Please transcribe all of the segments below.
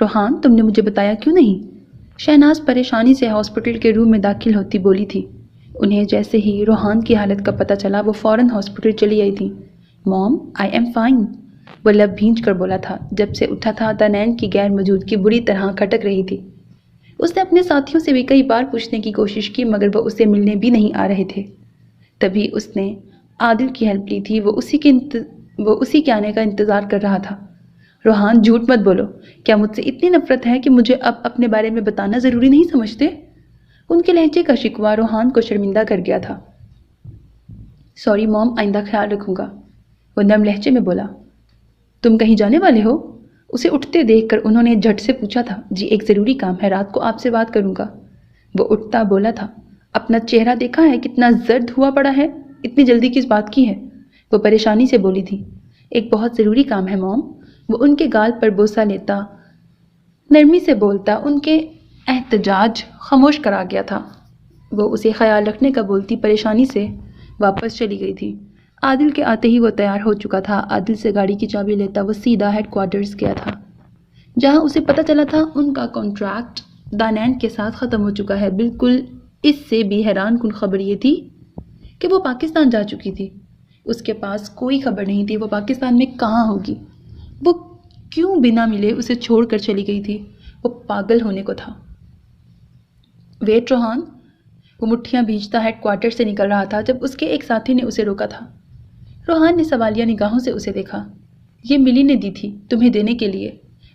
روحان تم نے مجھے بتایا کیوں نہیں؟ شہناز پریشانی سے ہاسپٹل کے روم میں داخل ہوتی بولی تھی۔ انہیں جیسے ہی روحان کی حالت کا پتہ چلا وہ فوراً ہاسپٹل چلی آئی تھی۔ موم آئی ایم فائن، وہ لب بھینچ کر بولا تھا۔ جب سے اٹھا تھا دانین کی غیر موجودگی بری طرح کھٹک رہی تھی۔ اس نے اپنے ساتھیوں سے بھی کئی بار پوچھنے کی کوشش کی مگر وہ اسے ملنے بھی نہیں آ رہے تھے۔ تبھی اس نے عادل کی ہیلپ لی تھی، وہ اسی کے آنے کا انتظار کر رہا تھا۔ روحان جھوٹ مت بولو، کیا مجھ سے اتنی نفرت ہے کہ مجھے اب اپنے بارے میں بتانا ضروری نہیں سمجھتے؟ ان کے لہجے کا شکوہ روحان کو شرمندہ کر گیا تھا۔ سوری موم، آئندہ خیال رکھوں گا، وہ نرم لہجے میں بولا۔ تم کہیں جانے والے ہو؟ اسے اٹھتے دیکھ کر انہوں نے جھٹ سے پوچھا تھا۔ جی ایک ضروری کام ہے، رات کو آپ سے بات کروں گا، وہ اٹھتا بولا تھا۔ اپنا چہرہ دیکھا ہے کتنا زرد ہوا پڑا ہے، اتنی جلدی کس بات کی ہے؟ وہ پریشانی سے بولی تھی۔ ایک بہت ضروری کام ہے موم، وہ ان کے گال پر بوسہ لیتا نرمی سے بولتا۔ ان کے احتجاج خاموش کرا گیا تھا۔ وہ اسے خیال رکھنے کا بولتی پریشانی سے واپس چلی گئی تھی۔ عادل کے آتے ہی وہ تیار ہو چکا تھا۔ عادل سے گاڑی کی چابی لیتا وہ سیدھا ہیڈ کوارٹرز گیا تھا، جہاں اسے پتہ چلا تھا ان کا کانٹریکٹ دانین کے ساتھ ختم ہو چکا ہے۔ بالکل اس سے بھی حیران کن خبر یہ تھی کہ وہ پاکستان جا چکی تھی۔ اس کے پاس کوئی خبر نہیں تھی وہ پاکستان میں کہاں ہوگی، وہ کیوں بنا ملے اسے چھوڑ کر چلی گئی تھی۔ وہ پاگل ہونے کو تھا۔ ویٹ روحان، وہ مٹھیاں بھیجتا ہیڈ کوارٹر سے نکل رہا تھا جب اس کے ایک ساتھی نے اسے روکا تھا۔ روحان نے سوالیہ نگاہوں سے اسے دیکھا۔ یہ ملی نے دی تھی تمہیں دینے کے لیے۔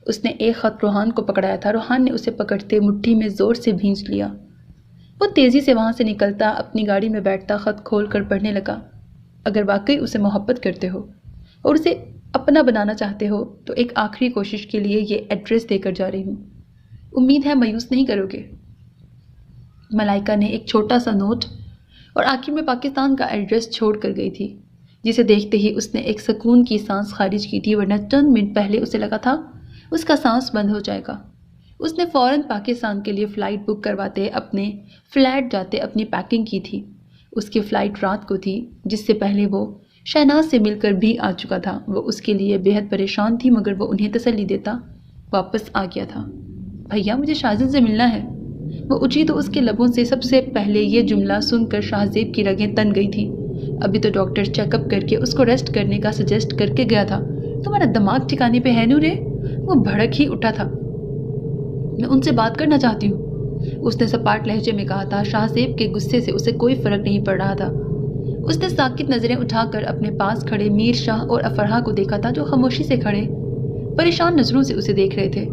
اس نے ایک خط روحان کو پکڑایا تھا۔ روحان نے اسے پکڑتے مٹھی میں زور سے بھینچ لیا۔ وہ تیزی سے وہاں سے نکلتا، اپنی گاڑی میں بیٹھتا، خط کھول کر پڑھنے لگا۔ اگر واقعی اسے محبت کرتے ہو اور اسے اپنا بنانا چاہتے ہو تو ایک آخری کوشش کے لیے یہ ایڈریس دے کر جا رہی ہوں، امید ہے مایوس نہیں کرو گے۔ ملائکہ نے ایک چھوٹا سا نوٹ اور آخر میں پاکستان کا ایڈریس چھوڑ کر گئی تھی، جسے دیکھتے ہی اس نے ایک سکون کی سانس خارج کی تھی، ورنہ چند منٹ پہلے اسے لگا تھا اس کا سانس بند ہو جائے گا۔ اس نے فوراً پاکستان کے لیے فلائٹ بک کرواتے اپنے فلیٹ جاتے اپنی پیکنگ کی تھی۔ اس کی فلائٹ رات کو تھی، جس سے پہلے وہ شہناز سے مل کر بھی آ چکا تھا۔ وہ اس کے لیے بے حد پریشان تھی مگر وہ انہیں تسلی دیتا واپس آ گیا تھا۔ بھیا مجھے شاہزب سے ملنا ہے، وہ اٹھی تو اس کے لبوں سے سب سے پہلے یہ جملہ سن کر شاہزیب کی رگیں تن گئی تھی۔ ابھی تو ڈاکٹر چیک اپ کر کے اس کو ریسٹ کرنے کا سجیسٹ کر کے گیا تھا۔ تمہارا دماغ ٹھکانے پہ ہے نورے؟ وہ بھڑک ہی اٹھا تھا۔ میں ان سے بات کرنا چاہتی ہوں، اس نے سپاٹ لہجے میں کہا تھا۔ شاہزیب کے غصے سے اسے کوئی فرق نہیں پڑ رہا تھا۔ اس نے ساکت نظریں اٹھا کر اپنے پاس کھڑے میر شاہ اور افرحہ کو دیکھا تھا، جو خاموشی سے کھڑے پریشان نظروں سے اسے دیکھ رہے تھے۔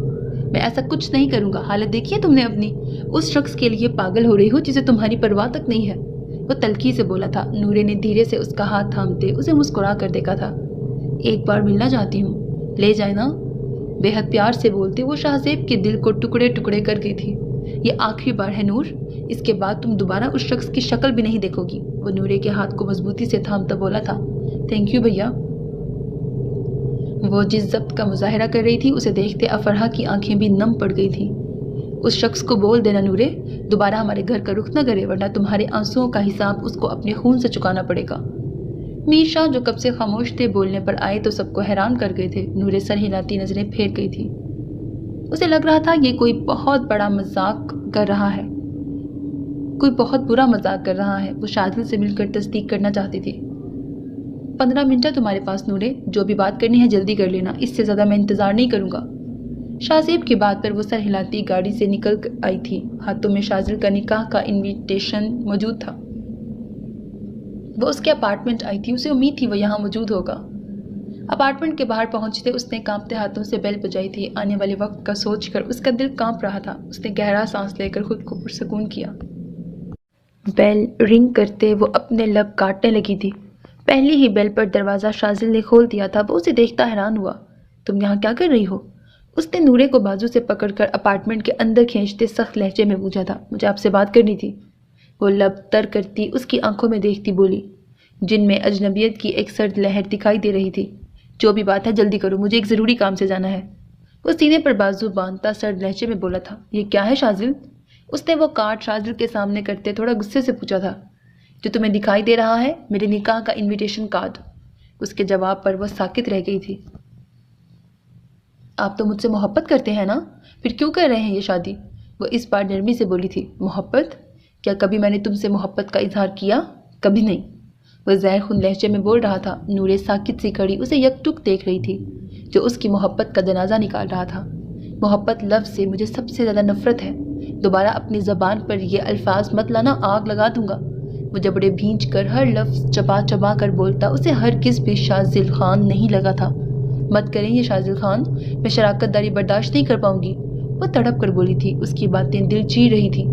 میں ایسا کچھ نہیں کروں گا، حالت دیکھیے تم نے اپنی، اس شخص کے لیے پاگل ہو رہی ہو جسے تمہاری پرواہ تک نہیں ہے، وہ تلخی سے بولا تھا۔ نورے نے دھیرے سے اس کا ہاتھ تھامتے اسے مسکرا کر دیکھا تھا۔ ایک بار ملنا چاہتی ہوں، لے جائے نا، بے حد پیار سے بولتے وہ شاہزیب کے دل کو ٹکڑے ٹکڑے کر گئی تھی۔ یہ آخری بار ہے نور، اس کے بعد تم دوبارہ اس شخص کی شکل بھی نہیں دیکھو گی، وہ نورے کے ہاتھ کو مضبوطی سے تھامتا بولا تھا۔ تھینک یو بھیا، وہ جس ضبط کا مظاہرہ کر رہی تھی اسے دیکھتے افرحہ کی آنکھیں بھی نم پڑ گئی تھیں۔ اس شخص کو بول دینا نورے دوبارہ ہمارے گھر کا رخ نہ کرے، ورنہ تمہارے آنسوؤں کا حساب اس کو اپنے خون سے چکانا پڑے گا۔ میر شاہ جو کب سے خاموش تھے بولنے پر آئے تو سب کو حیران کر گئے تھے۔ نورے سر ہلاتی نظریں پھیر گئی تھی۔ اسے لگ رہا تھا یہ کوئی بہت بڑا مذاق کر رہا ہے، کوئی بہت برا مذاق کر رہا ہے۔ وہ شاہزل سے مل کر تصدیق کرنا چاہتی تھی۔ 15 منٹ ہے تمہارے پاس نورے، جو بھی بات کرنی ہے جلدی کر لینا، اس سے زیادہ میں انتظار نہیں کروں گا۔ شاہزیب کی بات پر وہ سر ہلاتی گاڑی سے نکل آئی تھی۔ ہاتھوں میں شاہزل کا نکاح کا انویٹیشن موجود تھا۔ وہ اس کے اپارٹمنٹ آئی تھی، اسے امید تھی وہ یہاں موجود ہوگا۔ اپارٹمنٹ کے باہر پہنچتے اس نے کانپتے ہاتھوں سے بیل بجائی تھی۔ آنے والے وقت کا سوچ کر اس کا دل کانپ رہا تھا۔ اس نے گہرا سانس لے کر خود کو پرسکون کیا۔ بیل رنگ کرتے وہ اپنے لب کاٹنے لگی تھی۔ پہلی ہی بیل پر دروازہ شاہزل نے کھول دیا تھا۔ وہ اسے دیکھتا حیران ہوا۔ تم یہاں کیا کر رہی ہو؟ اس نے نورے کو بازو سے پکڑ کر اپارٹمنٹ کے اندر کھینچتے سخت لہجے میں پوچھا تھا۔ مجھے آپ سے بات کرنی تھی، وہ لب تر کرتی اس کی آنکھوں میں دیکھتی بولی، جن میں اجنبیت کی ایک سرد لہر دکھائی دے رہی تھی۔ جو بھی بات ہے جلدی کرو، مجھے ایک ضروری کام سے جانا ہے، وہ سینے پر بازو باندھتا سرد لہجے میں بولا تھا۔ یہ کیا ہے شاہزل؟ اس نے وہ کارڈ شاہزل کے سامنے کرتے تھوڑا غصے سے پوچھا تھا۔ جو تمہیں دکھائی دے رہا ہے میرے نکاح کا انویٹیشن کارڈ۔ اس کے جواب پر وہ ساکت رہ گئی تھی۔ آپ تو مجھ سے محبت کرتے ہیں نا، پھر کیوں کر رہے ہیں یہ شادی؟ وہ اس بار نرمی سے بولی تھی۔ محبت؟ کیا کبھی میں نے تم سے محبت کا اظہار کیا؟ کبھی نہیں۔ وہ زہر خون لہجے میں بول رہا تھا۔ نورے ساکت سی کھڑی اسے یکٹک دیکھ رہی تھی، جو اس کی محبت کا جنازہ نکال رہا تھا۔ محبت لفظ سے مجھے سب سے زیادہ نفرت ہے، دوبارہ اپنی زبان پر یہ الفاظ مت لانا، آگ لگا دوں گا۔ وہ جبڑے بھینچ کر ہر لفظ چبا چبا کر بولتا، اسے ہرگز بھی شاذل خان نہیں لگا تھا۔ مت کریں یہ شاذل خان، میں شراکت داری برداشت نہیں کر پاؤں گی، وہ تڑپ کر بولی تھی۔ اس کی باتیں دل چیر رہی تھی۔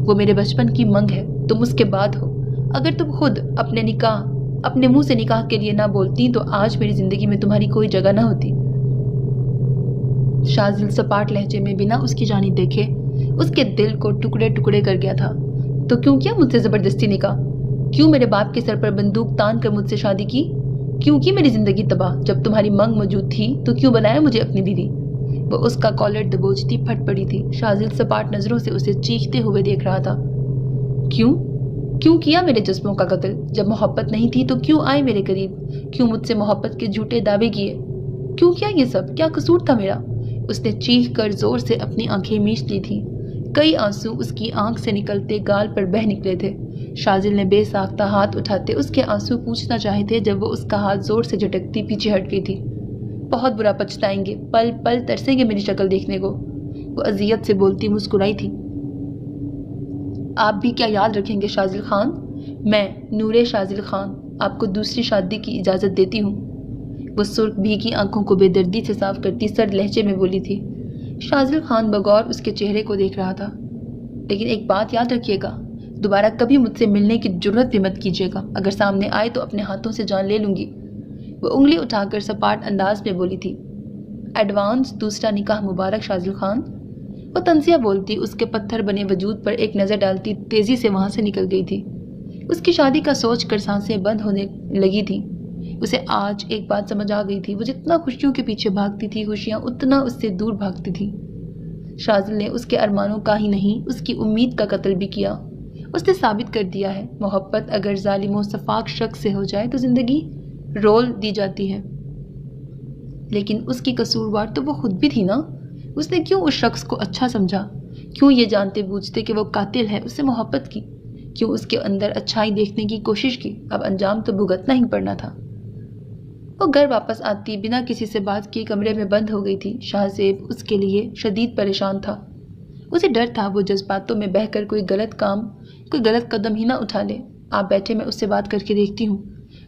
وہ میرے بچپن کی منگ ہے، تم اس کے بعد ہو۔ اگر تم خود اپنے منہ سے نکاح کے لیے نہ بولتی تو آج میری زندگی میں تمہاری کوئی جگہ نہ ہوتی۔ شاذل سپاٹ لہجے میں بنا اس کی جانب دیکھے اس کے دل کو ٹکڑے ٹکڑے کر گیا تھا۔ تو کیوں کیا مجھ سے زبردستی نکاح؟ کیوں میرے باپ کے سر پر بندوق تان کر مجھ سے شادی کی؟ کیوں کی میری زندگی تباہ؟ جب تمہاری منگ موجود تھی تو کیوں بنایا مجھے اپنی بیوی؟ وہ اس کا کالر دبوچتی پھٹ پڑی تھی۔ شاذل سپاٹ نظروں سے اسے چیختے ہوئے دیکھ رہا تھا۔ کیوں کیا میرے جذبوں کا قتل؟ جب محبت نہیں تھی تو کیوں آئے میرے قریب؟ کیوں مجھ سے محبت کے جھوٹے دعوے کیے؟ کیوں کیا یہ سب؟ کیا قصور تھا میرا؟ اس نے چیخ کر زور سے اپنی آنکھیں میچ لی تھی۔ کئی آنسو اس کی آنکھ سے نکلتے گال پر بہہ نکلے تھے۔ شاذل نے بے ساختہ ہاتھ اٹھاتے اس کے آنسو پوچھنا چاہے تھے جب وہ اس کا ہاتھ زور سے جھٹکتی پیچھے ہٹ گئی تھی۔ بہت برا پچھتائیں گے، پل پل ترسیں گے میری شکل دیکھنے کو، وہ اذیت سے بولتی مسکرائی تھی۔ آپ بھی کیا یاد رکھیں گے شاذل خان؟ میں نورے شاذل خان آپ کو دوسری شادی کی اجازت دیتی ہوں، وہ سرخ بھیگی آنکھوں کو بے دردی سے صاف کرتی سرد لہجے میں بولی تھی۔ شاذل خان بغور اس کے چہرے کو دیکھ رہا تھا۔ لیکن ایک بات یاد رکھیے گا، دوبارہ کبھی مجھ سے ملنے کی جرت بھی مت کیجیے گا، اگر سامنے آئے تو اپنے ہاتھوں سے جان لے لوں گی، وہ انگلی اٹھا کر سپاٹ انداز میں بولی تھی۔ ایڈوانس دوسرا نکاح مبارک شاذل خان، وہ طنزیہ بولتی اس کے پتھر بنے وجود پر ایک نظر ڈالتی تیزی سے وہاں سے نکل گئی تھی۔ اس کی شادی کا سوچ کر سانسیں بند ہونے لگی تھی۔ اسے آج ایک بات سمجھ آ گئی تھی، وہ جتنا خوشیوں کے پیچھے بھاگتی تھی خوشیاں اتنا اس سے دور بھاگتی تھی۔ شاذل نے اس کے ارمانوں کا ہی نہیں اس کی امید کا قتل بھی کیا۔ اس نے ثابت کر دیا ہے محبت اگر ظالم و شفاق شخص سے ہو جائے تو زندگی رول دی جاتی ہے، لیکن اس کی قصوروار تو وہ خود بھی تھی نا۔ اس نے کیوں اس شخص کو اچھا سمجھا؟ کیوں یہ جانتے بوجھتے کہ وہ قاتل ہے اس سے محبت کی؟ کیوں اس کے اندر اچھائی دیکھنے کی کوشش کی؟ اب انجام تو بھگتنا ہی پڑنا تھا۔ وہ گھر واپس آتی بنا کسی سے بات کیے کمرے میں بند ہو گئی تھی۔ شاہ زیب اس کے لیے شدید پریشان تھا۔ اسے ڈر تھا وہ جذباتوں میں بہہ کر کوئی غلط قدم ہی نہ اٹھا لے۔ آپ بیٹھے، میں اس سے بات کر کے دیکھتی ہوں،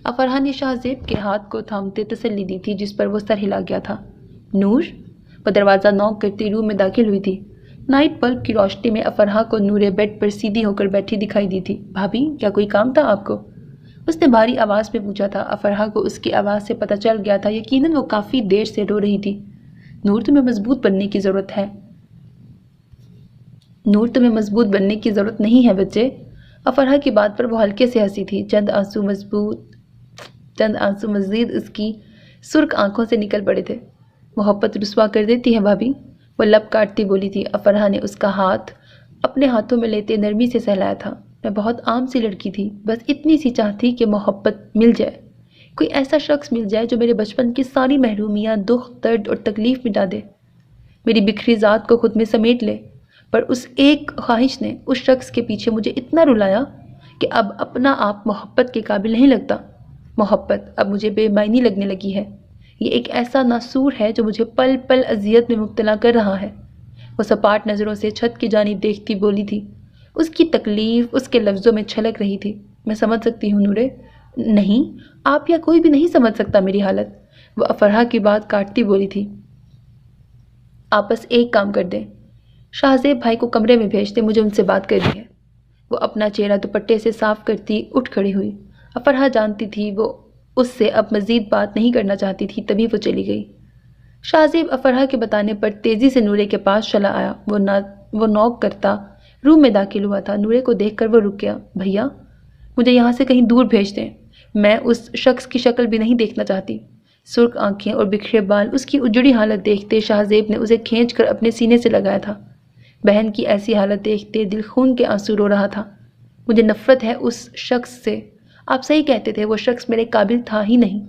افرحہ نے شاہ زیب کے ہاتھ کو تھامتے تسلی دی تھی جس پر وہ سر ہلا گیا تھا۔ نور، وہ دروازہ نوک کرتی روم میں داخل ہوئی تھی۔ نائٹ بلب کی روشنی میں افرحہ کو نورے بیڈ پر سیدھی ہو کر بیٹھی دکھائی دی تھی۔ بھابھی، کیا کوئی کام تھا آپ کو؟ اس نے بھاری آواز میں پوچھا تھا۔ افرحہ کو اس کی آواز سے پتہ چل گیا تھا یقیناً وہ کافی دیر سے رو رہی تھی۔ نور، تمہیں مضبوط بننے کی ضرورت ہے۔ نور، تمہیں مضبوط بننے کی ضرورت نہیں ہے بچے۔ افرحہ کی بات پر وہ ہلکے سے ہنسی تھی۔ چند آنسو مزید اس کی سرخ آنکھوں سے نکل پڑے تھے۔ محبت رسوا کر دیتی ہے بھابھی، وہ لب کاٹتی بولی تھی۔ افرحہ نے اس کا ہاتھ اپنے ہاتھوں میں لیتے نرمی سے سہلایا تھا۔ میں بہت عام سی لڑکی تھی، بس اتنی سی چاہتی کہ محبت مل جائے، کوئی ایسا شخص مل جائے جو میرے بچپن کی ساری محرومیاں، دکھ، درد اور تکلیف مٹا دے، میری بکھری ذات کو خود میں سمیٹ لے۔ پر اس ایک خواہش نے اس شخص کے پیچھے مجھے اتنا رلایا کہ اب اپنا آپ محبت کے قابل نہیں لگتا۔ محبت اب مجھے بے معنی لگنے لگی ہے۔ یہ ایک ایسا ناسور ہے جو مجھے پل پل اذیت میں مبتلا کر رہا ہے۔ وہ سپاٹ نظروں سے چھت کی جانب دیکھتی بولی تھی۔ اس کی تکلیف اس کے لفظوں میں چھلک رہی تھی۔ میں سمجھ سکتی ہوں نورے۔ نہیں، آپ یا کوئی بھی نہیں سمجھ سکتا میری حالت، وہ افرحہ کی بات کاٹتی بولی تھی۔ آپ بس ایک کام کر دیں، شاہ زیب بھائی کو کمرے میں بھیج دیں، مجھے ان سے بات کرنی ہے۔ وہ اپنا چہرہ دوپٹے سے صاف کرتی اٹھ کھڑی ہوئی۔ افرحہ جانتی تھی وہ اس سے اب مزید بات نہیں کرنا چاہتی تھی، تبھی وہ چلی گئی۔ شاہ زیب افرحہ کے بتانے پر تیزی سے نورے کے پاس چلا آیا۔ وہ نوک کرتا روم میں داخل ہوا تھا۔ نورے کو دیکھ کر وہ رک گیا۔ بھیا، مجھے یہاں سے کہیں دور بھیج دیں، میں اس شخص کی شکل بھی نہیں دیکھنا چاہتی۔ سرخ آنکھیں اور بکھرے بال، اس کی اجڑی حالت دیکھتے شاہ زیب نے اسے کھینچ کر اپنے سینے سے لگایا تھا۔ بہن کی ایسی حالت دیکھتے دل خون کے آنسو رو رہا تھا۔ مجھے نفرت ہے اس شخص سے، آپ صحیح کہتے تھے، وہ شخص میرے قابل تھا ہی نہیں۔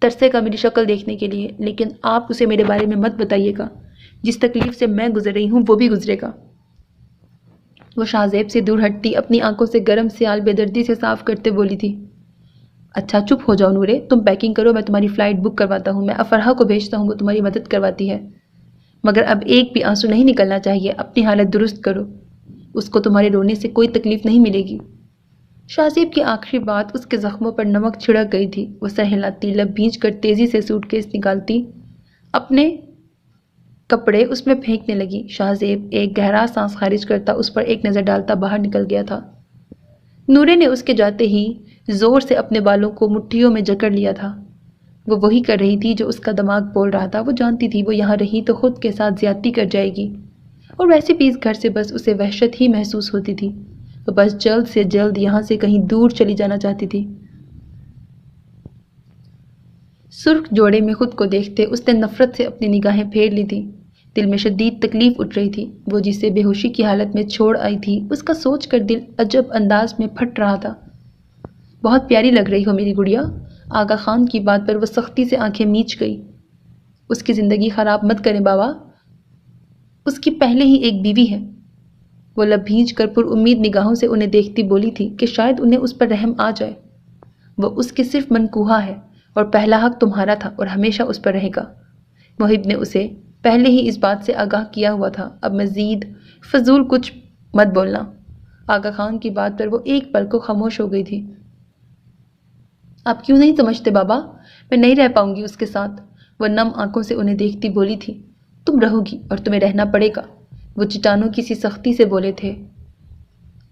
ترسے گا میری شکل دیکھنے کے لیے، لیکن آپ اسے میرے بارے میں مت بتائیے گا۔ جس تکلیف سے میں گزر رہی ہوں وہ بھی گزرے گا۔ وہ شاہزیب سے دور ہٹتی اپنی آنکھوں سے گرم سیال بے دردی سے صاف کرتے بولی تھی، اچھا چپ ہو جاؤ نورے، تم پیکنگ کرو، میں تمہاری فلائٹ بک کرواتا ہوں، میں افرحہ کو بھیجتا ہوں، وہ تمہاری مدد کرواتی ہے، مگر اب ایک بھی آنسو نہیں نکلنا چاہیے، اپنی حالت درست کرو، اس کو تمہارے رونے سے کوئی تکلیف نہیں ملے گی۔ شاہزیب کی آخری بات اس کے زخموں پر نمک چھڑک گئی تھی۔ وہ سر ہلاتی، لب بھینچ کر تیزی سے سوٹ کیس نکالتی، اپنے کپڑے اس میں پھینکنے لگی۔ شاہزیب ایک گہرا سانس خارج کرتا اس پر ایک نظر ڈالتا باہر نکل گیا تھا۔ نورے نے اس کے جاتے ہی زور سے اپنے بالوں کو مٹھیوں میں جکڑ لیا تھا۔ وہ وہی کر رہی تھی جو اس کا دماغ بول رہا تھا۔ وہ جانتی تھی وہ یہاں رہی تو خود کے ساتھ زیادتی کر جائے گی، اور ویسے بھی اس گھر سے بس اسے وحشت ہی محسوس ہوتی تھی۔ وہ بس جلد سے جلد یہاں سے کہیں دور چلی جانا چاہتی تھی۔ سرخ جوڑے میں خود کو دیکھتے اس نے نفرت سے اپنی نگاہیں پھیر لی تھی۔ دل میں شدید تکلیف اٹھ رہی تھی۔ وہ جسے بے ہوشی کی حالت میں چھوڑ آئی تھی، اس کا سوچ کر دل عجب انداز میں پھٹ رہا تھا۔ بہت پیاری لگ رہی ہو میری گڑیا۔ آغا خان کی بات پر وہ سختی سے آنکھیں میچ گئی۔ اس کی زندگی خراب مت کریں بابا، اس کی پہلے ہی ایک بیوی ہے۔ وہ لب بھینچ کر پر امید نگاہوں سے انہیں دیکھتی بولی تھی کہ شاید انہیں اس پر رحم آ جائے۔ وہ اس کی صرف منکوہا ہے، اور پہلا حق تمہارا تھا اور ہمیشہ اس پر رہے گا۔ محب نے اسے پہلے ہی اس بات سے آگاہ کیا ہوا تھا۔ اب مزید فضول کچھ مت بولنا۔ آغا خان کی بات پر وہ ایک پل کو خاموش ہو گئی تھی۔ آپ کیوں نہیں سمجھتے بابا، میں نہیں رہ پاؤں گی اس کے ساتھ۔ وہ نم آنکھوں سے انہیں دیکھتی بولی تھی، تم رہو گی اور تمہیں رہنا پڑے گا۔ وہ چٹانوں کی سی سختی سے بولے تھے۔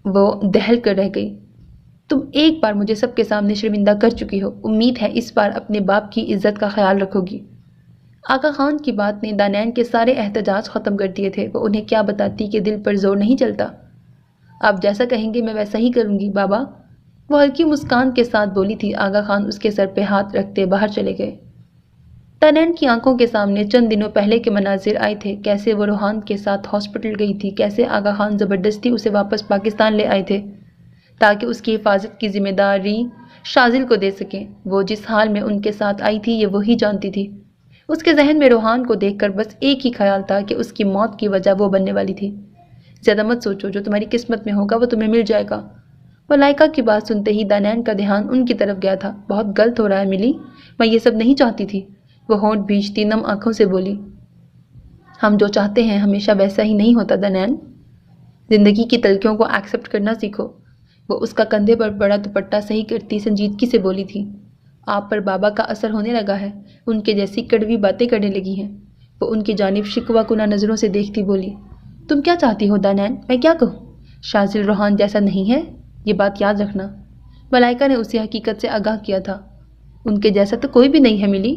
وہ دہل کر رہ گئی۔ تم ایک بار مجھے سب کے سامنے شرمندہ کر چکی ہو، امید ہے اس بار اپنے باپ کی عزت کا خیال رکھو گی۔ آغا خان کی بات نے دانین کے سارے احتجاج ختم کر دیے تھے۔ وہ انہیں کیا بتاتی کہ دل پر زور نہیں چلتا۔ آپ جیسا کہیں گے میں ویسا ہی کروں گی بابا، وہ ہلکی مسکان کے ساتھ بولی تھی۔ آغا خان اس کے سر پہ ہاتھ رکھتے باہر چلے گئے۔ دانین کی آنکھوں کے سامنے چند دنوں پہلے کے مناظر آئے تھے، کیسے وہ روحان کے ساتھ ہاسپٹل گئی تھی، کیسے آغا خان زبردستی اسے واپس پاکستان لے آئے تھے تاکہ اس کی حفاظت کی ذمہ داری شازل کو دے سکیں۔ وہ جس حال میں ان کے ساتھ آئی تھی یہ وہی جانتی تھی۔ اس کے ذہن میں روحان کو دیکھ کر بس ایک ہی خیال تھا کہ اس کی موت کی وجہ وہ بننے والی تھی۔ زیادہ مت سوچو، جو تمہاری قسمت میں ہوگا وہ تمہیں مل جائے گا۔ ملائکہ کی بات سنتے ہی دانین کا دھیان ان کی طرف گیا تھا۔ بہت غلط ہو رہا ہے ملی، میں یہ سب نہیں چاہتی تھی۔ وہ ہونٹ بھینچتی نم آنکھوں سے بولی، ہم جو چاہتے ہیں ہمیشہ ویسا ہی نہیں ہوتا دانین، زندگی کی تلخیوں کو ایکسپٹ کرنا سیکھو۔ وہ اس کا کندھے پر بڑا دوپٹہ صحیح کرتی سنجیدگی سے بولی تھی، آپ پر بابا کا اثر ہونے لگا ہے، ان کے جیسی کڑوی باتیں کرنے لگی ہیں۔ وہ ان کی جانب شکوہ کنہ نظروں سے دیکھتی بولی، تم کیا چاہتی ہو دانین، میں کیا کہوں؟ شازل روحان جیسا نہیں ہے، یہ بات یاد رکھنا۔ ملائکہ نے اسے حقیقت سے آگاہ کیا تھا۔ ان کے جیسا تو کوئی بھی نہیں ہے ملی۔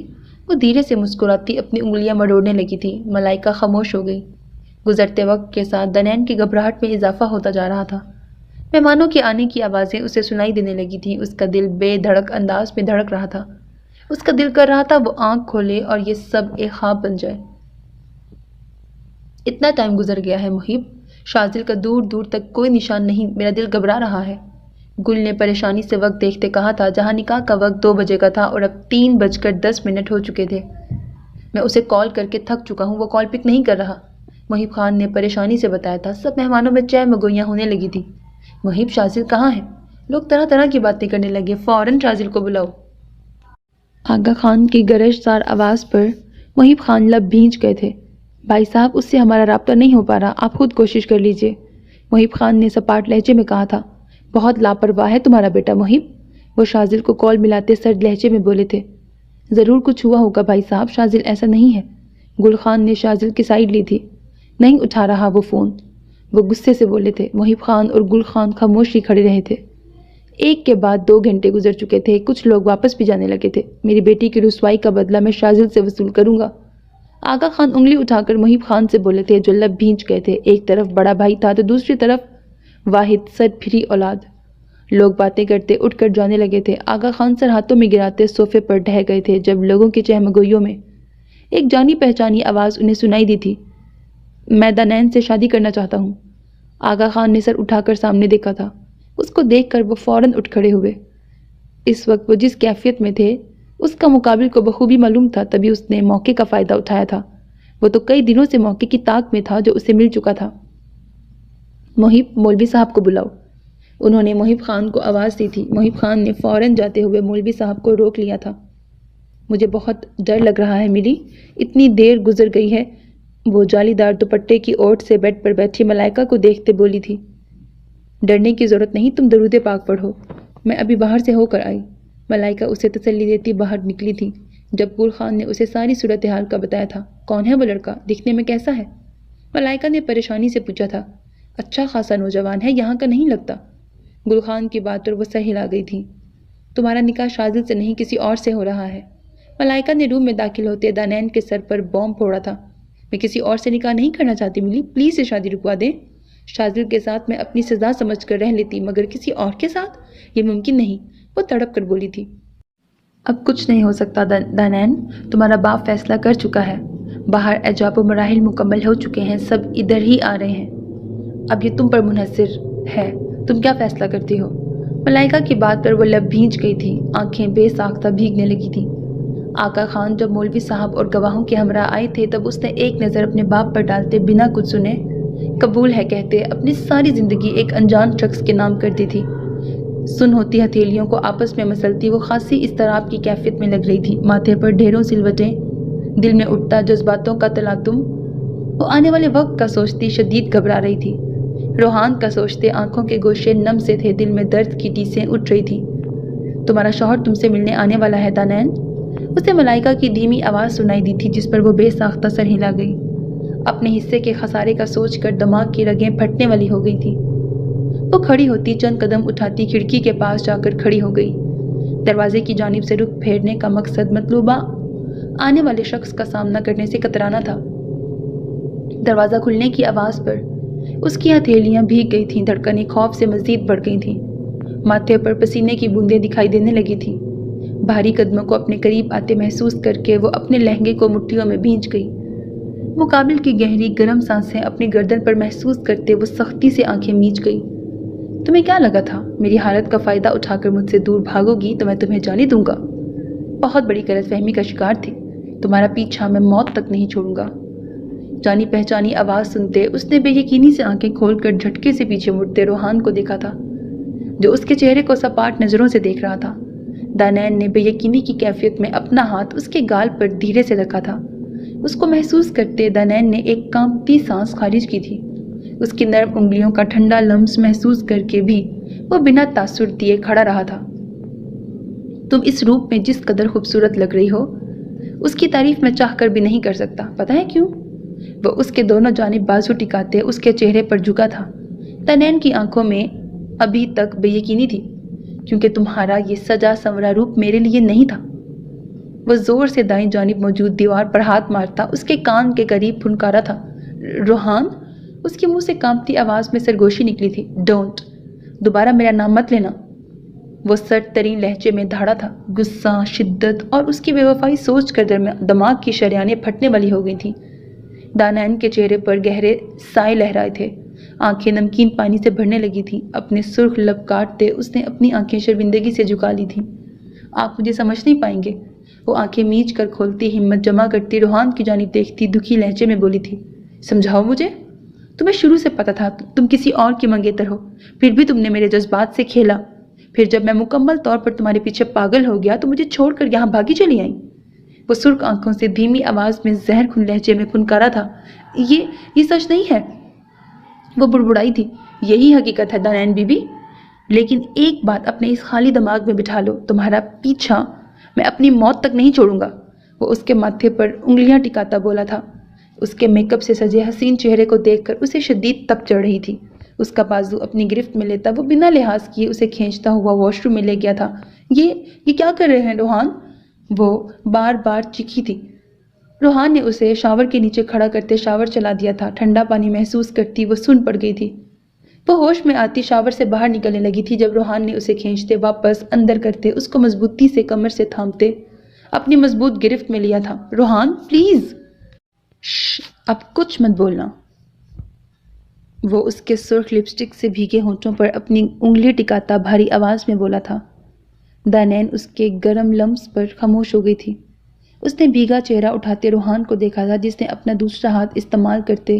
وہ دھیرے سے مسکراتی اپنی انگلیاں مروڑنے لگی تھی۔ ملائکہ خاموش ہو گئی۔ گزرتے وقت کے ساتھ دانین کی گھبراہٹ میں اضافہ ہوتا جا رہا تھا۔ مہمانوں کے آنے کی آوازیں اسے سنائی دینے لگی تھیں۔ اس کا دل بے دھڑک انداز میں دھڑک رہا تھا۔ اس کا دل کر رہا تھا وہ آنکھ کھولے اور یہ سب ایک خواب بن جائے۔ اتنا ٹائم گزر گیا ہے محب، شازل کا دور دور تک کوئی نشان نہیں، میرا دل گھبرا رہا ہے۔ گل نے پریشانی سے وقت دیکھتے کہا تھا، جہاں نکاح کا وقت 2 بجے کا تھا اور اب 3:10 ہو چکے تھے۔ میں اسے کال کر کے تھک چکا ہوں، وہ کال پک نہیں کر رہا۔ محب خان نے پریشانی سے بتایا تھا۔ سب مہمانوں میں چہ مگوئیاں ہونے لگی تھی۔ محب، شازل کہاں ہے؟ لوگ طرح طرح کی باتیں کرنے لگے، فوراً شازل کو بلاؤ۔ آغا خان کی گرج سار آواز پر محب خان لب بھینچ گئے تھے۔ بھائی صاحب، اس سے ہمارا رابطہ نہیں ہو پا رہا، آپ خود کوشش کر لیجئے، محب خان نے سپاٹ لہجے میں کہا تھا۔ بہت لاپرواہ ہے تمہارا بیٹا محب، وہ شازل کو کال ملاتے سرد لہجے میں بولے تھے۔ ضرور کچھ ہوا ہوگا بھائی صاحب، شازل ایسا نہیں ہے۔ گل خان نے شازل کی سائیڈ لی تھی۔ نہیں اٹھا رہا وہ فون، وہ غصے سے بولے تھے۔ محب خان اور گل خان خاموش ہی کھڑے رہے تھے۔ ایک کے بعد 2 گھنٹے گزر چکے تھے۔ کچھ لوگ واپس بھی جانے لگے تھے۔ میری بیٹی کی رسوائی کا بدلہ میں شازل سے وصول کروں گا، آغا خان انگلی اٹھا کر محب خان سے بولے تھے، جو لب بھینچ گئے تھے۔ ایک طرف بڑا بھائی تھا تو دوسری طرف واحد سر پھری اولاد۔ لوگ باتیں کرتے اٹھ کر جانے لگے تھے۔ آغا خان سر ہاتھوں میں گراتے صوفے پر ڈھہ گئے تھے جب لوگوں کی چہمگوئیوں میں ایک جانی پہچانی آواز انہیں سنائی دی تھی، میں دانین سے شادی کرنا چاہتا ہوں۔ آغا خان نے سر اٹھا کر سامنے دیکھا تھا۔ اس کو دیکھ کر وہ فوراً اٹھ کھڑے ہوئے۔ اس وقت وہ جس کیفیت میں تھے اس کا مقابل کو بخوبی معلوم تھا، تبھی اس نے موقع کا فائدہ اٹھایا تھا۔ وہ تو کئی دنوں سے موقع کی طاق میں تھا جو اسے مل چکا تھا۔ محب، مولوی صاحب کو بلاؤ۔ انہوں نے محب خان کو آواز دی تھی۔ محب خان نے فوراً جاتے ہوئے مولوی صاحب کو روک لیا تھا۔ مجھے بہت ڈر لگ رہا ہے ملی، اتنی دیر گزر گئی ہے۔ وہ جالی دار دوپٹے کی اوٹ سے بیڈ پر بیٹھی ملائکہ کو دیکھتے بولی تھی۔ ڈرنے کی ضرورت نہیں، تم درود پاک پڑھو، میں ابھی باہر سے ہو کر آئی۔ ملائکہ اسے تسلی دیتی باہر نکلی تھی جب پور خان نے اسے ساری صورتحال کا بتایا تھا۔ کون ہے وہ لڑکا؟ دکھنے میں کیسا ہے؟ ملائکہ نے پریشانی سے پوچھا تھا۔ اچھا خاصا نوجوان ہے، یہاں کا نہیں لگتا۔ گل خان کی بات پر وہ سر ہلا گئی تھی۔ تمہارا نکاح شاذل سے نہیں کسی اور سے ہو رہا ہے۔ ملائکہ نے روم میں داخل ہوتے دانین کے سر پر بوم پھوڑا تھا۔ میں کسی اور سے نکاح نہیں کرنا چاہتی ملی، پلیز یہ شادی رکوا دیں۔ شاذل کے ساتھ میں اپنی سزا سمجھ کر رہ لیتی، مگر کسی اور کے ساتھ یہ ممکن نہیں، وہ تڑپ کر بولی تھی۔ اب کچھ نہیں ہو سکتا دانین، تمہارا باپ فیصلہ کر چکا ہے۔ باہر اجاب و مراحل مکمل ہو چکے ہیں، سب ادھر ہی آ رہے ہیں۔ اب یہ تم پر منحصر ہے، تم کیا فیصلہ کرتی ہو؟ ملائکہ کی بات پر وہ لب بھیج گئی تھی، آنکھیں بے ساختہ بھیگنے لگی تھیں۔ آقا خان جب مولوی صاحب اور گواہوں کے ہمراہ آئے تھے تب اس نے ایک نظر اپنے باپ پر ڈالتے بنا کچھ سنے قبول ہے کہتے اپنی ساری زندگی ایک انجان شخص کے نام کر دی تھی۔ سن ہوتی ہتھیلیوں کو آپس میں مسلتی وہ خاصی اضطراب کی کیفیت میں لگ رہی تھی، ماتھے پر ڈھیروں سلوٹیں، دل میں اٹھتا جذباتوں کا تلاطم۔ وہ آنے والے وقت کا سوچتی شدید گھبرا رہی تھی، روحان کا سوچتے آنکھوں کے گوشے نم سے تھے، دل میں درد کی ٹیسیں اٹھ رہی تھیں۔ تمہارا شوہر تم سے ملنے آنے والا ہے دانین، اسے ملائکہ کی دھیمی آواز سنائی دی تھی جس پر وہ بے ساختہ سر ہلا گئی۔ اپنے حصے کے خسارے کا سوچ کر دماغ کی رگیں پھٹنے والی ہو گئی تھی۔ وہ کھڑی ہوتی چند قدم اٹھاتی کھڑکی کے پاس جا کر کھڑی ہو گئی، دروازے کی جانب سے رخ پھیرنے کا مقصد مطلوبہ آنے والے شخص کا سامنا کرنے سے کترانا تھا۔ دروازہ کھلنے کی آواز پر اس کی ہتھیلیاں بھیگ گئی تھیں، دھڑکنیں خوف سے مزید بڑھ گئی تھیں، ماتھے پر پسینے کی بوندیں دکھائی دینے لگی تھیں۔ بھاری قدموں کو اپنے قریب آتے محسوس کر کے وہ اپنے لہنگے کو مٹھیوں میں بھینچ گئی۔ مقابل کی گہری گرم سانسیں اپنی گردن پر محسوس کرتے وہ سختی سے آنکھیں میچ گئی۔ تمہیں کیا لگا تھا میری حالت کا فائدہ اٹھا کر مجھ سے دور بھاگو گی تو میں تمہیں جانے دوں گا؟ بہت بڑی غلط فہمی کا شکار تھی، تمہارا پیچھا میں موت تک نہیں چھوڑوں گا۔ جانی پہچانی آواز سنتے اس نے بے یقینی سے آنکھیں کھول کر جھٹکے سے پیچھے مڑتے روحان کو دیکھا تھا جو اس کے چہرے کو سپاٹ نظروں سے دیکھ رہا تھا۔ دانین نے بے یقینی کی کیفیت میں اپنا ہاتھ اس کے گال پر دھیرے سے رکھا تھا۔ اس کو محسوس کرتے دانین نے ایک کانپتی سانس خارج کی تھی۔ اس کی نرم انگلیوں کا ٹھنڈا لمس محسوس کر کے بھی وہ بنا تاثر دیے کھڑا رہا تھا۔ تم اس روپ میں جس قدر خوبصورت لگ رہی ہو اس کی تعریف میں چاہ کر بھی نہیں کر سکتا، پتہ ہے کیوں؟ وہ اس کے دونوں جانب بازو ٹکاتے اس کے چہرے پر جھکا تھا۔ دانین کی آنکھوں میں ابھی تک بے یقینی تھی، کیونکہ تمہارا یہ سجا سنورا روپ میرے لیے نہیں تھا۔ وہ زور سے دائیں جانب موجود دیوار پر ہاتھ مارتا اس کے کان کے قریب پھنکارا تھا۔ روحان، اس کے منہ سے کانپتی آواز میں سرگوشی نکلی تھی۔ ڈونٹ، دوبارہ میرا نام مت لینا۔ وہ سرد ترین لہجے میں دھاڑا تھا۔ غصہ، شدت اور اس کی بے وفائی سوچ کر دماغ کی شریانیں پھٹنے والی ہو گئی تھیں۔ دانین کے چہرے پر گہرے سائے لہرائے تھے، آنکھیں نمکین پانی سے بھرنے لگی تھیں۔ اپنے سرخ لب کاٹتے اس نے اپنی آنکھیں شرمندگی سے جھکا لی تھیں۔ آپ مجھے سمجھ نہیں پائیں گے، وہ آنکھیں میچ کر کھولتی ہمت جمع کرتی روحان کی جانب دیکھتی دکھی لہجے میں بولی تھی۔ سمجھاؤ مجھے، تمہیں شروع سے پتا تھا تم کسی اور کی منگیتر ہو، پھر بھی تم نے میرے جذبات سے کھیلا۔ پھر جب میں مکمل طور پر تمہارے پیچھے پاگل ہو گیا تو مجھے چھوڑ کر یہاں بھاگی چلی آئی۔ وہ سرخ آنکھوں سے دھیمی آواز میں زہر کھن لہجے میں پھنکارا تھا۔ یہ سچ نہیں ہے، وہ بڑبڑائی تھی۔ یہی حقیقت ہے دانین بی بی، لیکن ایک بات اپنے اس خالی دماغ میں بٹھا لو، تمہارا پیچھا میں اپنی موت تک نہیں چھوڑوں گا۔ وہ اس کے ماتھے پر انگلیاں ٹکاتا بولا تھا۔ اس کے میک اپ سے سجے حسین چہرے کو دیکھ کر اسے شدید تپ چڑھ رہی تھی۔ اس کا بازو اپنی گرفت میں لیتا وہ بنا لحاظ کیے اسے کھینچتا ہوا واش روم میں لے گیا تھا۔ یہ کیا کر رہے ہیں روحان؟ وہ بار بار چیخی تھی۔ روحان نے اسے شاور کے نیچے کھڑا کرتے شاور چلا دیا تھا۔ ٹھنڈا پانی محسوس کرتی وہ سن پڑ گئی تھی۔ وہ ہوش میں آتی شاور سے باہر نکلنے لگی تھی جب روحان نے اسے کھینچتے واپس اندر کرتے اس کو مضبوطی سے کمر سے تھامتے اپنی مضبوط گرفت میں لیا تھا۔ روحان پلیز، اب کچھ مت بولنا، وہ اس کے سرخ لپسٹک سے بھیگے ہونٹوں پر اپنی انگلی ٹکاتا بھاری آواز میں بولا تھا۔ دانین اس کے گرم لمس پر خاموش ہو گئی تھی۔ اس نے بھیگا چہرہ اٹھاتے روحان کو دیکھا تھا، جس نے اپنا دوسرا ہاتھ استعمال کرتے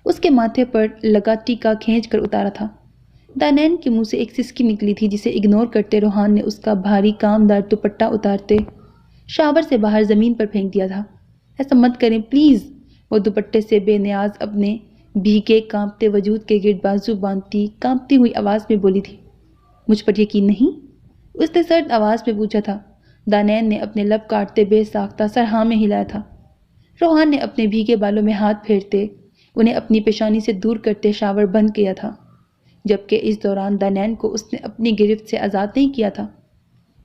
اس کے ماتھے پر لگا ٹیکا کھینچ کر اتارا تھا۔ دانین کے منہ سے ایک سسکی نکلی تھی، جسے اگنور کرتے روحان نے اس کا بھاری کامدار دوپٹہ اتارتے شاور سے باہر زمین پر پھینک دیا تھا۔ ایسا مت کریں پلیز، وہ دوپٹے سے بے نیاز اپنے بھیگے کانپتے وجود کے گرد بازو باندھتی کانپتی ہوئی آواز میں بولی تھی۔ مجھ پر یقین نہیں؟ اس نے سرد آواز میں پوچھا تھا۔ دانین نے اپنے لب کاٹتے بے ساختہ سر ہاں میں ہلایا تھا۔ روحان نے اپنے بھیگے بالوں میں ہاتھ پھیرتے انہیں اپنی پیشانی سے دور کرتے شاور بند کیا تھا، جبکہ اس دوران دانین کو اس نے اپنی گرفت سے آزاد نہیں کیا تھا۔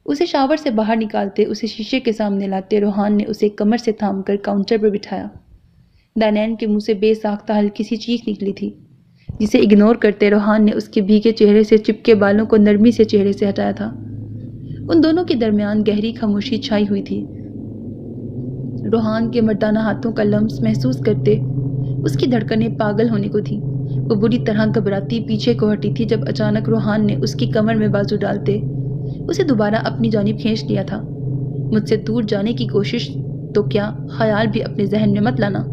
اسے شاور سے باہر نکالتے اسے شیشے کے سامنے لاتے روحان نے اسے کمر سے تھام کر کاؤنٹر پر بٹھایا۔ دانین کے منہ سے بے ساختہ ہلکی سی چیخ نکلی تھی، جسے اگنور کرتے روحان نے اس کے بھیگے چہرے سے چپکے بالوں کو نرمی سے چہرے سے ہٹایا تھا۔ ان دونوں کے درمیان گہری خاموشی چھائی ہوئی تھی۔ روحان کے مردانہ ہاتھوں کا لمس محسوس کرتے اس کی دھڑکنیں پاگل ہونے کو تھیں۔ وہ بری طرح گھبراتی پیچھے کو ہٹی تھی جب اچانک روحان نے اس کی کمر میں بازو ڈالتے اسے دوبارہ اپنی جانب کھینچ لیا تھا۔ مجھ سے دور جانے کی کوشش تو کیا خیال بھی اپنے ذہن میں مت لانا،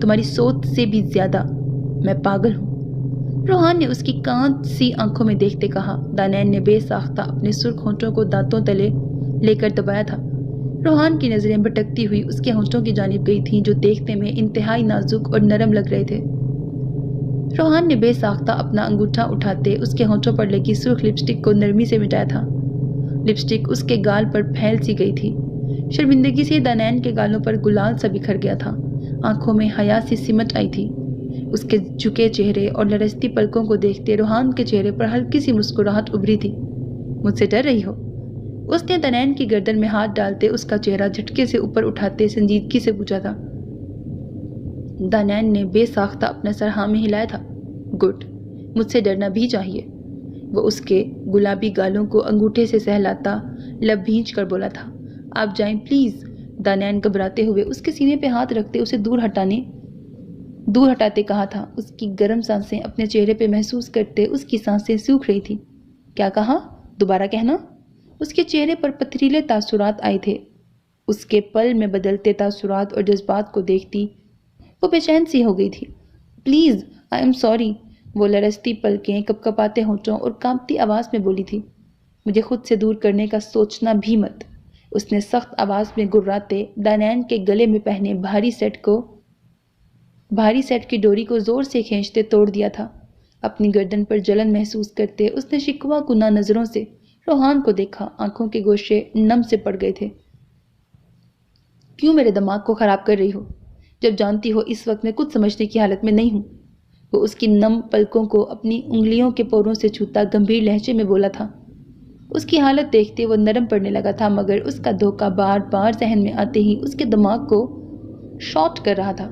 تمہاری سوچ سے بھی زیادہ میں پاگل ہوں، روحان نے اس کی کانت سی آنکھوں میں دیکھتے کہا۔ دانین نے بے ساختہ اپنے سرخ ہونٹوں کو دانتوں تلے لے کر دبایا تھا۔ روحان کی نظریں بھٹکتی ہوئی اس کے ہونٹوں کی جانب گئی تھیں، جو دیکھنے میں انتہائی نازک اور نرم لگ رہے تھے۔ روحان نے بے ساختہ اپنا انگوٹھا اٹھاتے اس کے ہونٹوں پر لگی سرخ لپسٹک کو نرمی سے مٹایا تھا۔ لپسٹک اس کے گال پر پھیل سی گئی تھی۔ شرمندگی سے دانین کے گالوں پر گلال سا بکھر گیا تھا۔ آنکھوں میں حیا سی سمٹ آئی تھی۔ اس کے جھکے چہرے اور لرزتی پلکوں کو دیکھتے روحان کے چہرے پر ہلکی سی مسکراہٹ ابھری تھی۔ مجھ سے ڈر رہی ہو؟ اس نے دانین کی گردن میں ہاتھ ڈالتے اس کا چہرہ جھٹکے سے اوپر اٹھاتے سنجیدگی سے پوچھا تھا۔ دانین نے بے ساختہ اپنا سر ہاں میں ہلایا تھا۔ گڈ، مجھ سے ڈرنا بھی چاہیے، وہ اس کے گلابی گالوں کو انگوٹھے سے سہلاتا لب بھینچ کر بولا تھا۔ آپ جائیں پلیز، دانین گھبراتے ہوئے اس کے سینے پہ ہاتھ رکھتے اسے دور ہٹاتے کہا تھا۔ اس کی گرم سانسیں اپنے چہرے پہ محسوس کرتے اس کی سانسیں سوکھ رہی تھی۔ کیا کہا؟ دوبارہ کہنا۔ اس کے چہرے پر پتھریلے تاثرات آئے تھے۔ اس کے پل میں بدلتے تاثرات اور جذبات کو دیکھتی وہ بے چین سی ہو گئی تھی۔ پلیز، آئی ایم سوری، وہ لرزتی پلکیں کپکپاتے ہونٹوں اور کانپتی آواز میں بولی تھی۔ مجھے خود سے دور کرنے کا سوچنا بھی مت، اس نے سخت آواز میں گراتے دانین کے گلے میں پہنے بھاری سیٹ کی ڈوری کو زور سے کھینچتے توڑ دیا تھا۔ اپنی گردن پر جلن محسوس کرتے اس نے شکوہ کناں نظروں سے روحان کو دیکھا۔ آنکھوں کے گوشے نم سے پڑ گئے تھے۔ کیوں میرے دماغ کو خراب کر رہی ہو، جب جانتی ہو اس وقت میں کچھ سمجھنے کی حالت میں نہیں ہوں؟ وہ اس کی نم پلکوں کو اپنی انگلیوں کے پوروں سے چھوتا گمبھیر لہجے میں بولا تھا۔ اس کی حالت دیکھتے وہ نرم پڑنے لگا تھا، مگر اس کا دھوکہ بار بار ذہن میں آتے ہی اس کے دماغ کو شارٹ کر رہا تھا۔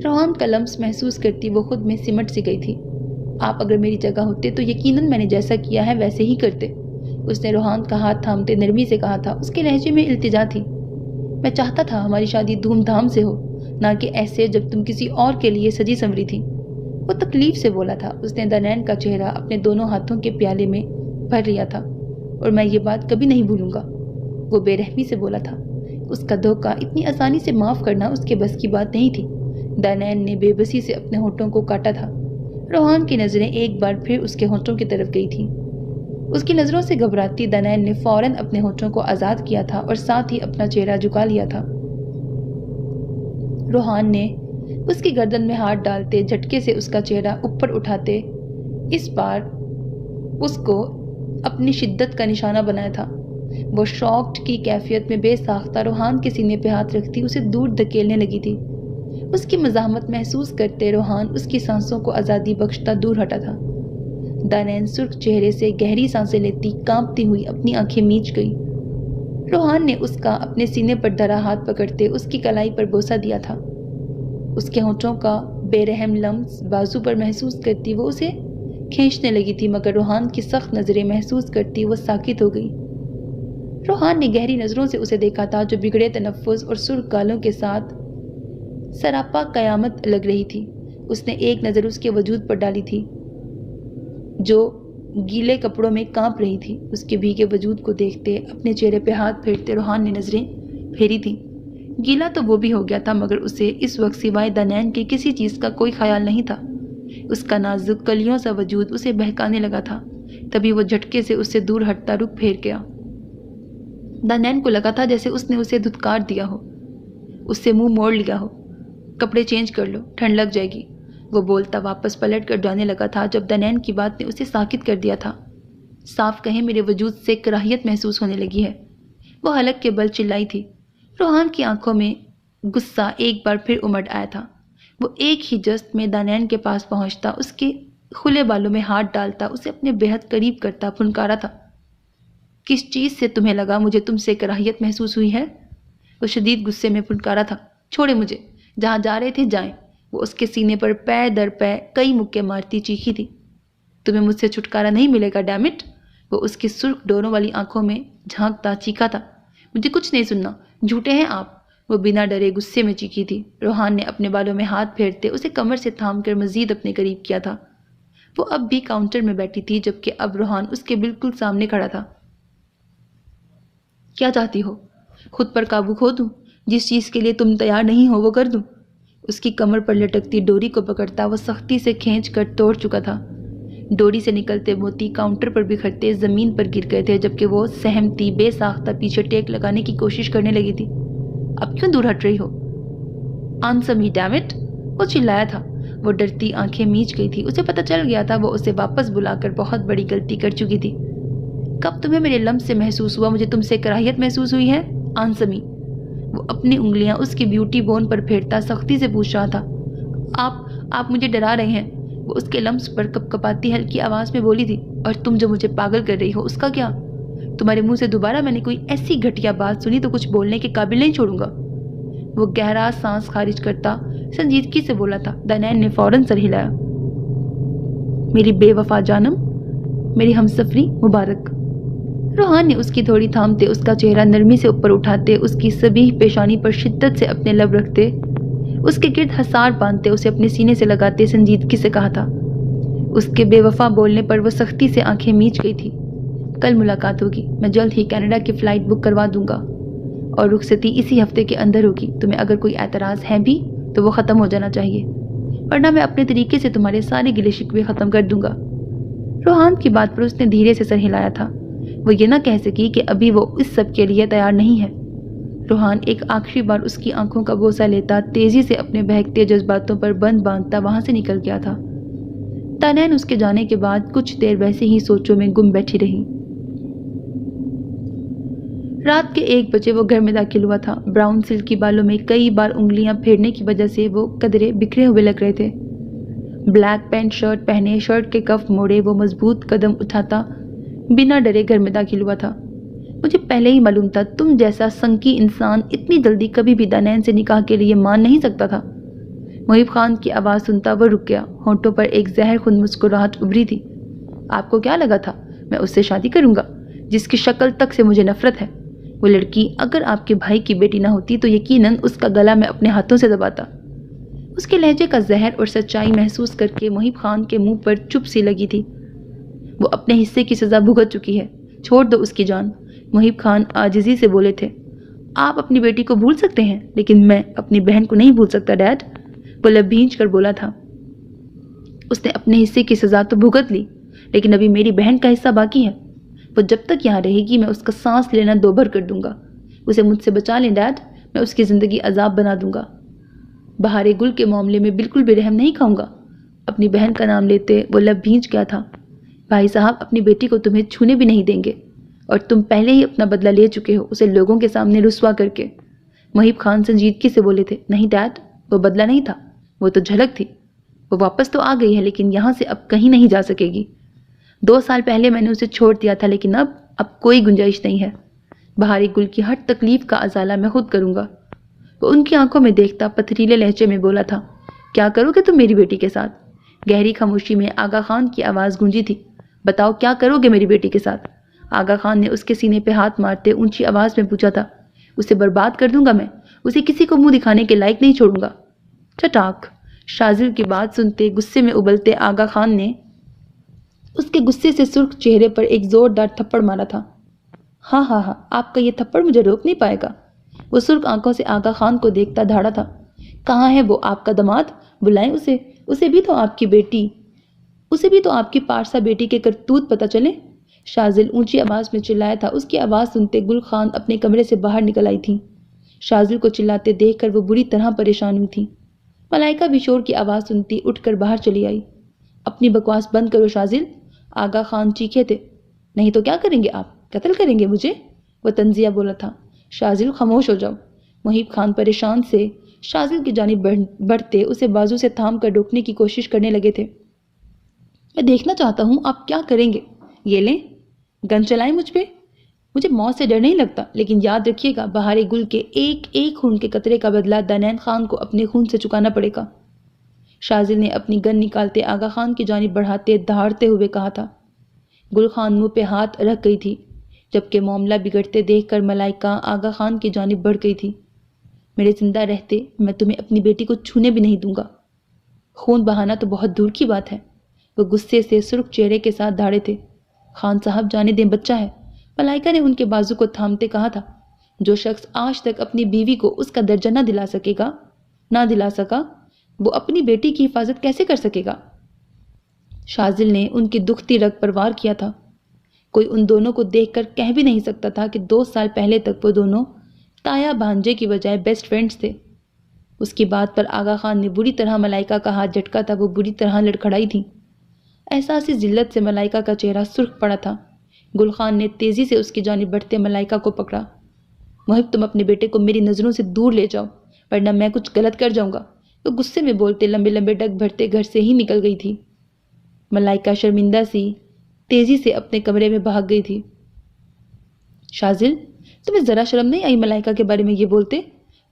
روحان کا لمس محسوس کرتی وہ خود میں سمٹ سی گئی تھی۔ آپ اگر میری جگہ ہوتے تو یقیناً میں نے جیسا کیا ہے ویسے ہی کرتے، اس نے روحان کا ہاتھ تھامتے نرمی سے کہا تھا۔ اس کے لہجے میں التجا تھی۔ میں چاہتا تھا ہماری شادی دھوم دھام سے ہو، نہ کہ ایسے جب تم کسی اور کے لیے سجی سنوری تھی، وہ تکلیف سے بولا تھا۔ اس نے دانین کا چہرہ اپنے دونوں ہاتھوں کے پیالے میں بھر لیا تھا۔ اور میں یہ بات کبھی نہیں بھولوں گا، وہ بے رحمی سے بولا تھا۔ اس کا دھوکہ اتنی آسانی سے معاف کرنا اس کے بس کی بات نہیں تھی۔ دانین نے بے بسی سے اپنے ہونٹوں کو کاٹا تھا۔ روحان کی نظریں ایک بار پھر اس کے ہونٹوں کی طرف گئی تھیں۔ اس کی نظروں سے گھبراتی دانین نے فوراً اپنے ہونٹوں کو آزاد کیا تھا اور ساتھ ہی اپنا چہرہ جھکا لیا تھا۔ روحان نے اس کی گردن میں ہاتھ ڈالتے جھٹکے سے اس کا چہرہ اوپر اٹھاتے اس بار اس کو اپنی شدت کا نشانہ بنایا تھا۔ وہ شاکڈ کی کیفیت میں بے ساختہ روحان کے سینے پہ ہاتھ رکھتی اسے دور دھکیلنے لگی تھی۔ اس کی مزاحمت محسوس کرتے روحان اس کی سانسوں کو آزادی بخشتا دور ہٹا تھا۔ دانین سرخ چہرے سے گہری سانسیں لیتی کانپتی ہوئی اپنی آنکھیں میچ گئی۔ روحان نے اس کا اپنے سینے پر دھرا ہاتھ پکڑتے اس کی کلائی پر بوسہ دیا تھا۔ اس کے ہونٹوں کا بے رحم لمس بازو پر محسوس کرتی وہ اسے کھینچنے لگی تھی، مگر روحان کی سخت نظریں محسوس کرتی وہ ساکت ہو گئی۔ روحان نے گہری نظروں سے اسے دیکھا تھا، جو بگڑے تنفس اور سرخ گالوں کے ساتھ سراپا قیامت لگ رہی تھی۔ اس نے ایک نظر اس کے وجود پر ڈالی تھی، جو گیلے کپڑوں میں کانپ رہی تھی۔ اس کے بھیگے وجود کو دیکھتے اپنے چہرے پہ ہاتھ پھیرتے روحان نے نظریں پھیری تھیں۔ گیلا تو وہ بھی ہو گیا تھا مگر اسے اس وقت سوائے دانین کے کسی چیز کا کوئی خیال نہیں تھا۔ اس کا نازک کلیوں سا وجود اسے بہکانے لگا تھا۔ تبھی وہ جھٹکے سے اس سے دور ہٹتا رخ پھیر گیا۔ دانین کو لگا تھا جیسے اس نے اسے دھتکار دیا ہو، اس سے منہ موڑ لیا ہو۔ کپڑے چینج کر لو، ٹھنڈ لگ جائے گی، وہ بولتا واپس پلٹ کر جانے لگا تھا جب دانین کی بات نے اسے ساکت کر دیا تھا۔ صاف کہیں میرے وجود سے کراہیت محسوس ہونے لگی ہے، وہ حلق کے بل چلائی تھی۔ روحان کی آنکھوں میں غصہ ایک بار پھر امڑ آیا تھا۔ وہ ایک ہی جست میں دانین کے پاس پہنچتا، اس کے کھلے بالوں میں ہاتھ ڈالتا، اسے اپنے بہت قریب کرتا پھنکارا تھا۔ کس چیز سے تمہیں لگا مجھے تم سے کراہیت محسوس ہوئی ہے؟ وہ شدید غصے میں پھنکارا تھا۔ چھوڑے مجھے، جہاں جا رہے تھے جائیں۔ وہ اس کے سینے پر پے در پے کئی مکے مارتی چیخی تھی۔ تمہیں مجھ سے چھٹکارا نہیں ملے گا ڈیمٹ، وہ اس کی سرخ ڈوروں والی آنکھوں میں جھانکتا چیخا تھا۔ مجھے کچھ نہیں سننا، جھوٹے ہیں آپ، وہ بنا ڈرے غصے میں چیخی تھی۔ روحان نے اپنے بالوں میں ہاتھ پھیرتے اسے کمر سے تھام کر مزید اپنے قریب کیا تھا۔ وہ اب بھی کاؤنٹر میں بیٹھی تھی جبکہ اب روحان اس کے بالکل سامنے کھڑا تھا۔ کیا چاہتی ہو؟ خود پر قابو کھو دوں؟ جس چیز کے لیے تم تیار نہیں ہو وہ کر دوں؟ اس کی کمر پر لٹکتی ڈوری کو پکڑتا وہ سختی سے کھینچ کر توڑ چکا تھا۔ ڈوری سے نکلتے موتی کاؤنٹر پر بکھرتے زمین پر گر گئے تھے جبکہ وہ سہمتی بے ساختہ پیچھے ٹیک لگانے کی کوشش کرنے لگی تھی۔ اب کیوں دور ہٹ رہی ہو؟ آنسر می ڈیم اٹ، وہ چلایا تھا۔ وہ ڈرتی آنکھیں میچ گئی تھی۔ اسے پتہ چل گیا تھا وہ اسے واپس بلا کر بہت بڑی غلطی کر چکی تھی۔ کب تمہیں میرے لمس سے محسوس ہوا مجھے تم سے کراہیت محسوس ہوئی ہے؟ آنسر می، وہ اپنی انگلیاں اس کی بیوٹی بون پر پھیرتا سختی سے پوچھ رہا تھا۔ آپ مجھے ڈرا رہے ہیں، وہ اس کے لمس پر کپ کپاتی ہلکی آواز میں بولی تھی۔ اور تم جو مجھے پاگل کر رہی ہو اس کا کیا؟ تمہارے منہ سے دوبارہ میں نے کوئی ایسی گھٹیا بات سنی تو کچھ بولنے کے قابل نہیں چھوڑوں گا، وہ گہرا سانس خارج کرتا سنجیدگی سے بولا تھا۔ دانین نے فوراً سر ہلایا۔ میری بے وفا جانم، میری ہمسفری مبارک، روحان نے اس کی تھوڑی تھامتے اس کا چہرہ نرمی سے اوپر اٹھاتے اس کی سبیح پیشانی پر شدت سے اپنے لب رکھتے اس کے گرد حصار باندھتے اسے اپنے سینے سے لگاتے سنجیدگی سے کہا تھا۔ اس کے بے وفا بولنے پر وہ سختی سے آنکھیں میچ گئی تھی۔ کل ملاقات ہوگی، میں جلد ہی کینیڈا کی فلائٹ بک کروا دوں گا اور رخصتی اسی ہفتے کے اندر ہوگی۔ تمہیں اگر کوئی اعتراض ہے بھی تو وہ ختم ہو جانا چاہیے، ورنہ میں اپنے طریقے سے تمہارے سارے گلے شکوے ختم کر دوں گا۔ روحان کی بات پر اس نے دھیرے سے سر ہلایا تھا۔ وہ یہ نہ کہہ سکی کہ ابھی وہ اس سب کے لیے تیار نہیں ہے۔ روحان ایک آخری بار اس کی آنکھوں کا بوسہ لیتا تیزی سے اپنے بہکتے جذباتوں پر بند باندھتا وہاں سے نکل گیا تھا۔ دانین اس کے جانے کے بعد کچھ دیر ویسے ہی سوچوں میں گم بیٹھی رہی۔ رات کے 1 بجے وہ گھر میں داخل ہوا تھا۔ براؤن سلکی بالوں میں کئی بار انگلیاں پھیرنے کی وجہ سے وہ قدرے بکھرے ہوئے لگ رہے تھے۔ بلیک پینٹ شرٹ پہنے، شرٹ کے کف موڑے، وہ مضبوط قدم اٹھاتا بنا ڈرے گھر میں داخل ہوا تھا۔ مجھے پہلے ہی معلوم تھا تم جیسا سنکی انسان اتنی جلدی کبھی بھی دانین سے نکاح کے لیے مان نہیں سکتا تھا۔ محیب خان کی آواز سنتا وہ رک گیا۔ ہونٹوں پر ایک زہر خون مسکراہٹ ابھری تھی۔ آپ کو کیا لگا تھا میں اس سے شادی کروں گا جس کی شکل تک سے مجھے نفرت ہے؟ وہ لڑکی اگر آپ کے بھائی کی بیٹی نہ ہوتی تو یقیناً اس کا گلا میں اپنے ہاتھوں سے دباتا۔ اس کے لہجے کا زہر اور سچائی محسوس کر کے محیب خان کے منہ پر چپ سی لگی تھی۔ وہ اپنے حصے کی سزا بھگت چکی ہے، چھوڑ دو اس کی جان، محیب خان عاجزی سے بولے تھے۔ آپ اپنی بیٹی کو بھول سکتے ہیں لیکن میں اپنی بہن کو نہیں بھول سکتا ڈیڈ، وہ لب بھینچ کر بولا تھا۔ اس نے اپنے حصے کی سزا تو بھگت لی لیکن ابھی میری بہن کا حصہ باقی ہے۔ وہ جب تک یہاں رہے گی میں اس کا سانس لینا دوبھر کر دوں گا۔ اسے مجھ سے بچا لیں ڈیڈ، میں اس کی زندگی عذاب بنا دوں گا۔ بہار گل کے معاملے میں بالکل بھی رحم نہیں کھاؤں گا۔ اپنی بہن کا نام لیتے وہ لب بھینچ گیا تھا۔ بھائی صاحب اپنی بیٹی کو تمہیں چھونے بھی نہیں دیں گے اور تم پہلے ہی اپنا بدلہ لے چکے ہو اسے لوگوں کے سامنے رسوا کر کے۔ محیب خان سنجیدگی سے بولے تھے۔ نہیں ڈیڈ، وہ بدلہ نہیں تھا، وہ تو جھلک تھی۔ وہ واپس تو آ گئی ہے لیکن یہاں سے اب کہیں نہیں جا سکے گی۔ 2 سال پہلے میں نے اسے چھوڑ دیا تھا لیکن اب کوئی گنجائش نہیں ہے۔ بہاری گل کی ہر تکلیف کا ازالہ میں خود کروں گا، وہ ان کی آنکھوں میں دیکھتا پتھریلے لہجے میں بولا تھا۔ کیا کرو گے تم میری بیٹی کے ساتھ؟ گہری خاموشی میں آغا خان کی آواز گونجی تھی۔ بتاؤ کیا کرو گے میری بیٹی کے ساتھ؟ آغا خان نے اس کے سینے پہ ہاتھ مارتے اونچی آواز میں پوچھا تھا۔ اسے برباد کر دوں گا میں، اسے کسی کو منہ دکھانے کے لائق نہیں چھوڑوں گا۔ چٹاک، شازل کی بات سنتے غصے میں ابلتے آغا خان نے اس کے غصے سے سرخ چہرے پر ایک زوردار تھپڑ مارا تھا۔ ہاں ہاں ہاں، آپ کا یہ تھپڑ مجھے روک نہیں پائے گا۔ وہ سرخ آنکھوں سے آغا خان کو دیکھتا دھاڑا تھا۔ کہاں ہے وہ آپ کا داماد؟ بلائیں اسے، اسے بھی تو آپ کی پارسا بیٹی کے کرتوت پتہ چلے۔ شازل اونچی آواز میں چلایا تھا۔ اس کی آواز سنتے گل خان اپنے کمرے سے باہر نکل آئی تھی۔ شازل کو چلاتے دیکھ کر وہ بری طرح پریشان ہوئی تھی۔ ملائکہ بھی شور کی آواز سنتی اٹھ کر باہر چلی آئی۔ اپنی بکواس بند کرو شازل، آغا خان چیخے تھے۔ نہیں تو کیا کریں گے آپ؟ قتل کریں گے مجھے؟ وہ طنزیہ بولا تھا۔ شازل خاموش ہو جاؤ۔ محیب خان پریشان سے شازل کی جانب بڑھتے اسے بازو سے تھام کر روکنے کی کوشش کرنے لگے تھے۔ میں دیکھنا چاہتا ہوں آپ کیا کریں گے۔ یہ لیں، گن چلائیں مجھ پہ۔ مجھے موت سے ڈر نہیں لگتا، لیکن یاد رکھیے گا بہارے گل کے ایک ایک خون کے قطرے کا بدلہ دانین خان کو اپنے خون سے چکانا پڑے گا۔ شازل نے اپنی گن نکالتے آغا خان کی جانب بڑھاتے دھاڑتے ہوئے کہا تھا۔ گل خان منہ پہ ہاتھ رکھ گئی تھی، جبکہ معاملہ بگڑتے دیکھ کر ملائکہ آغا خان کی جانب بڑھ گئی تھی۔ میرے زندہ رہتے میں تمہیں اپنی بیٹی کو چھونے بھی نہیں دوں گا۔ خون بہانا تو بہت دور کی بات ہے۔ وہ غصے سے سرخ چہرے کے ساتھ دھاڑے تھے۔ خان صاحب جانے دیں، بچہ ہے۔ ملائکہ نے ان کے بازو کو تھامتے کہا تھا۔ جو شخص آج تک اپنی بیوی کو اس کا درجہ نہ دلا سکا، وہ اپنی بیٹی کی حفاظت کیسے کر سکے گا؟ شازل نے ان کی دکھتی رگ پر وار کیا تھا۔ کوئی ان دونوں کو دیکھ کر کہہ بھی نہیں سکتا تھا کہ 2 سال پہلے تک وہ دونوں تایا بھانجے کی بجائے بیسٹ فرینڈز تھے۔ اس کی بات پر آغا خان نے بری طرح ملائکہ کا ہاتھ جھٹکا تھا۔ وہ بری طرح لڑکھڑائی تھی۔ احساسی ذلت سے ملائکہ کا چہرہ سرخ پڑا تھا۔ گل خان نے تیزی سے اس کی جانب بڑھتے ملائکہ کو پکڑا۔ محب، تم اپنے بیٹے کو میری نظروں سے دور لے جاؤ، ورنہ میں کچھ غلط کر جاؤں گا۔ وہ غصے میں بولتے لمبے لمبے ڈگ بھرتے گھر سے ہی نکل گئی تھی۔ ملائکہ شرمندہ سی تیزی سے اپنے کمرے میں بھاگ گئی تھی۔ شازل، تمہیں ذرا شرم نہیں آئی ملائکہ کے بارے میں یہ بولتے؟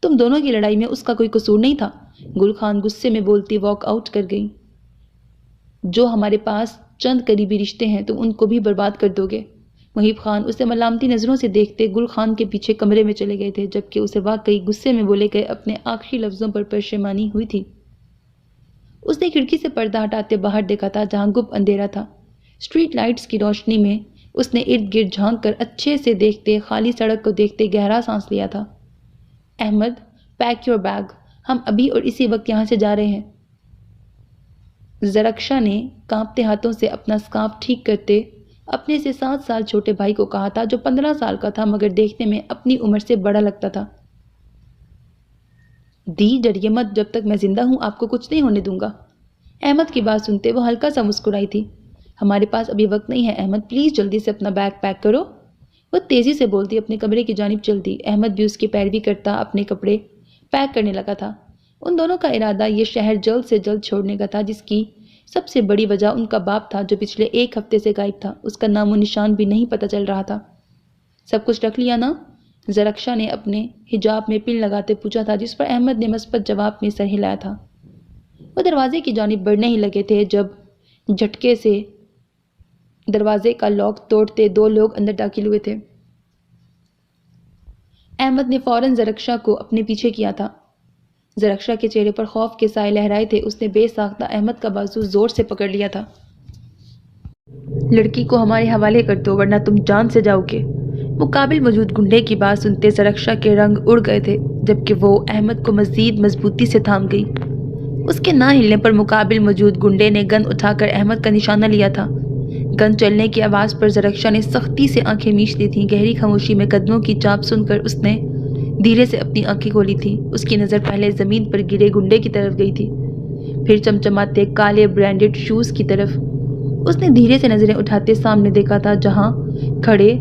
تم دونوں کی لڑائی میں اس کا کوئی قصور نہیں تھا۔ گل خان غصے میں بولتی واک آؤٹ کر گئی۔ جو ہمارے پاس چند قریبی رشتے ہیں تم ان کو بھی برباد کر دو گے۔ محیب خان اسے ملامتی نظروں سے دیکھتے گل خان کے پیچھے کمرے میں چلے گئے تھے، جبکہ اسے واقعی غصے میں بولے گئے اپنے آخری لفظوں پر پشیمانی ہوئی تھی۔ اس نے کھڑکی سے پردہ ہٹاتے باہر دیکھا تھا، جہاں گپ اندھیرا تھا۔ اسٹریٹ لائٹس کی روشنی میں اس نے ارد گرد جھانک کر اچھے سے دیکھتے خالی سڑک کو دیکھتے گہرا سانس لیا تھا۔ احمد، پیک یور بیگ، ہم ابھی اور اسی وقت یہاں سے جا رہے ہیں۔ زرکشا نے کانپتے ہاتھوں سے اپنا سکارف ٹھیک کرتے اپنے سے 7 سال چھوٹے بھائی کو کہا تھا، جو 15 سال کا تھا مگر دیکھنے میں اپنی عمر سے بڑا لگتا تھا۔ ڈریے مت، جب تک میں زندہ ہوں آپ کو کچھ نہیں ہونے دوں گا۔ احمد کی بات سنتے وہ ہلکا سا مسکرائی تھی۔ ہمارے پاس ابھی وقت نہیں ہے احمد، پلیز جلدی سے اپنا بیگ پیک کرو۔ وہ تیزی سے بولتی اپنے کمرے کی جانب چلتی۔ احمد بھی اس کی پیروی کرتا اپنے کپڑے پیک کرنے لگا تھا۔ ان دونوں کا ارادہ یہ شہر جلد سے جلد چھوڑنے کا تھا، جس کی سب سے بڑی وجہ ان کا باپ تھا، جو پچھلے 1 ہفتے سے غائب تھا۔ اس کا نام و نشان بھی نہیں پتہ چل رہا تھا۔ سب کچھ رکھ لیا نا؟ زرکشا نے اپنے حجاب میں پن لگاتے پوچھا تھا، جس پر احمد نے مثبت جواب میں سر ہلایا تھا۔ وہ دروازے کی جانب بڑھنے ہی لگے تھے جب جھٹکے سے دروازے کا لاک توڑتے 2 لوگ اندر داخل ہوئے تھے۔ احمد نے فوراً زرکشا کو اپنے پیچھے کیا تھا۔ زرکشا کے چہرے پر خوف کے سائے لہرائے تھے۔ اس نے بے ساختہ احمد کا بازو زور سے پکڑ لیا تھا۔ لڑکی کو ہمارے حوالے کر دو ورنہ تم جان سے جاؤ گے۔ مقابل موجود گنڈے کی بات سنتے زرکشا کے رنگ اڑ گئے تھے، جبکہ وہ احمد کو مزید مضبوطی سے تھام گئی۔ اس کے نہ ہلنے پر مقابل موجود گنڈے نے گن اٹھا کر احمد کا نشانہ لیا تھا۔ گن چلنے کی آواز پر زرکشا نے سختی سے آنکھیں میچ لی تھیں۔ گہری خاموشی میں قدموں کی چاپ سن کر اس نے دھیرے سے اپنی آنکھیں کھولی تھی۔ اس کی نظر پہلے زمین پر گرے گنڈے کی طرف گئی تھی، پھر چمچماتے کالے برانڈڈ شوز کی طرف۔ اس نے دھیرے سے نظریں اٹھاتے سامنے دیکھا تھا، جہاں کھڑے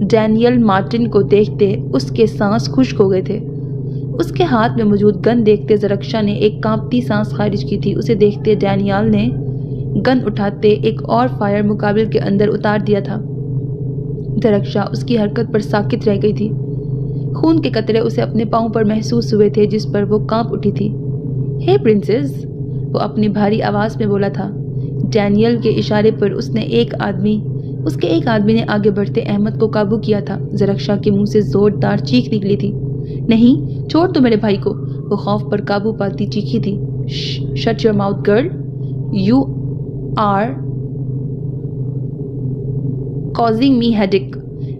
ڈینیل مارٹن کو دیکھتے اس کے سانس خشک ہو گئے تھے۔ اس کے ہاتھ میں موجود گن دیکھتے زرکشا نے ایک کانپتی سانس خارج کی تھی۔ اسے دیکھتے ڈینیل نے گن اٹھاتے ایک اور فائر مقابل کے اندر اتار دیا تھا۔ زرکشا اس کی حرکت پر ساکت رہ گئی تھی۔ خون کے قطرے اسے اپنے پاؤں پر محسوس ہوئے تھے، جس پر وہ کانپ اٹھی تھی۔ ہے پرنسس، وہ اپنی بھاری آواز میں بولا تھا۔ ڈینیل کے اشارے پر اس کے ایک آدمی نے آگے بڑھتے احمد کو قابو کیا تھا۔ زرکشا کے منہ سے زوردار چیخ نکلی تھی۔ نہیں، چھوڑ دو میرے بھائی کو، وہ خوف پر قابو پاتی چیخی تھی۔ Shut your mouth girl, you are causing me headache.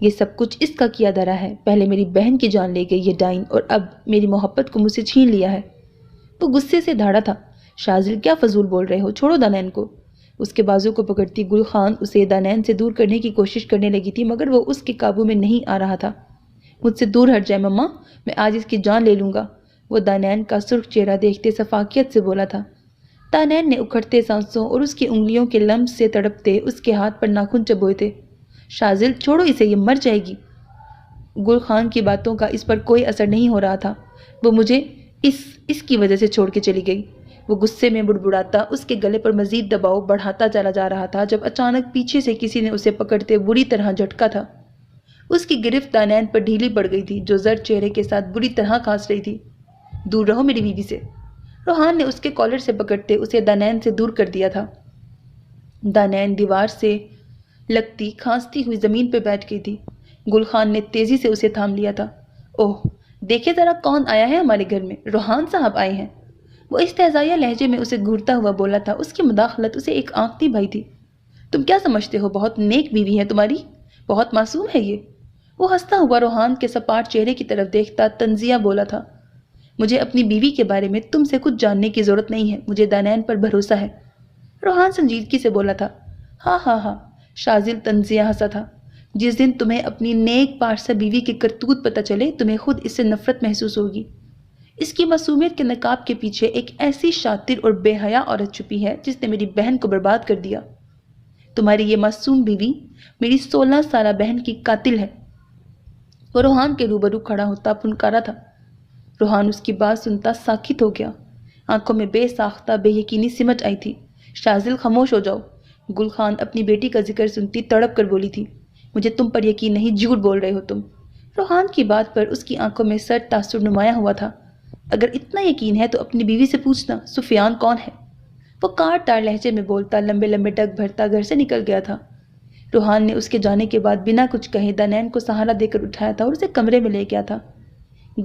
یہ سب کچھ اس کا کیا دھرا ہے، پہلے میری بہن کی جان لے گئی یہ ڈائن، اور اب میری محبت کو مجھ سے چھین لیا ہے۔ وہ غصے سے دھاڑا تھا۔ شازل کیا فضول بول رہے ہو، چھوڑو دانین کو۔ اس کے بازو کو پکڑتی گل خان اسے دانین سے دور کرنے کی کوشش کرنے لگی تھی، مگر وہ اس کے قابو میں نہیں آ رہا تھا۔ مجھ سے دور ہٹ جائے مما، میں آج اس کی جان لے لوں گا، وہ دانین کا سرخ چہرہ دیکھتے سفاکیت سے بولا تھا۔ دانین نے اکھڑتے سانسوں اور اس کی انگلیوں کے لمس سے تڑپتے اس کے ہاتھ پر ناخن چبوئے تھے۔ شازل چھوڑو اسے، یہ مر جائے گی۔ گل خان کی باتوں کا اس پر کوئی اثر نہیں ہو رہا تھا۔ وہ مجھے اس کی وجہ سے چھوڑ کے چلی گئی، وہ غصے میں بڑبڑاتا اس کے گلے پر مزید دباؤ بڑھاتا چلا جا رہا تھا جب اچانک پیچھے سے کسی نے اسے پکڑتے بری طرح جھٹکا تھا۔ اس کی گرفت دانین پر ڈھیلی پڑ گئی تھی جو زرد چہرے کے ساتھ بری طرح کھانس رہی تھی۔ دور رہو میری بیوی سے، روحان نے اس کے کالر سے پکڑتے اسے دانین سے دور کر دیا تھا۔ دانین دیوار سے لگتی کھانستی ہوئی زمین پہ بیٹھ گئی تھی۔ گل خان نے تیزی سے اسے تھام لیا تھا۔ اوہ دیکھے ذرا کون آیا ہے ہمارے گھر میں، روحان صاحب آئے ہیں، وہ استہزائیہ لہجے میں اسے گھورتا ہوا بولا تھا۔ اس کی مداخلت اسے ایک آنکھتی بھائی تھی۔ تم کیا سمجھتے ہو بہت نیک بیوی ہے تمہاری، بہت معصوم ہے یہ، وہ ہنستا ہوا روحان کے سپاٹ چہرے کی طرف دیکھتا تنزیہ بولا تھا۔ مجھے اپنی بیوی کے بارے میں تم سے کچھ جاننے کی ضرورت نہیں ہے، مجھے دانین پر بھروسہ ہے، روحان سنجیدگی سے بولا تھا۔ ہاں ہاں ہاں، شازل تنزیہ ہنسا تھا۔ جس دن تمہیں اپنی نیک پارسا بیوی کے کرتوت پتہ چلے تمہیں خود اس سے نفرت محسوس ہوگی۔ اس کی معصومیت کے نقاب کے پیچھے ایک ایسی شاطر اور بے حیا عورت چھپی ہے جس نے میری بہن کو برباد کر دیا۔ تمہاری یہ معصوم بیوی میری 16 سالہ بہن کی قاتل ہے۔ وہ روحان کے روبرو کھڑا ہوتا پھنکارا تھا۔ روحان اس کی بات سنتا ساکت ہو گیا، آنکھوں میں بے ساختہ بے یقینی سمٹ آئی تھی۔ شازل خاموش ہو جاؤ، گل خان اپنی بیٹی کا ذکر سنتی تڑپ کر بولی تھی۔ مجھے تم پر یقین نہیں، جھوٹ بول رہے ہو تم۔ روحان کی بات پر اس کی آنکھوں میں سرد تاثر نمایاں ہوا تھا۔ اگر اتنا یقین ہے تو اپنی بیوی سے پوچھنا سفیان کون ہے، وہ کاٹ تار لہجے میں بولتا لمبے لمبے ڈگ بھرتا گھر سے نکل گیا تھا۔ روحان نے اس کے جانے کے بعد بنا کچھ کہے دانین کو سہارا دے کر اٹھایا تھا اور اسے کمرے میں لے گیا تھا۔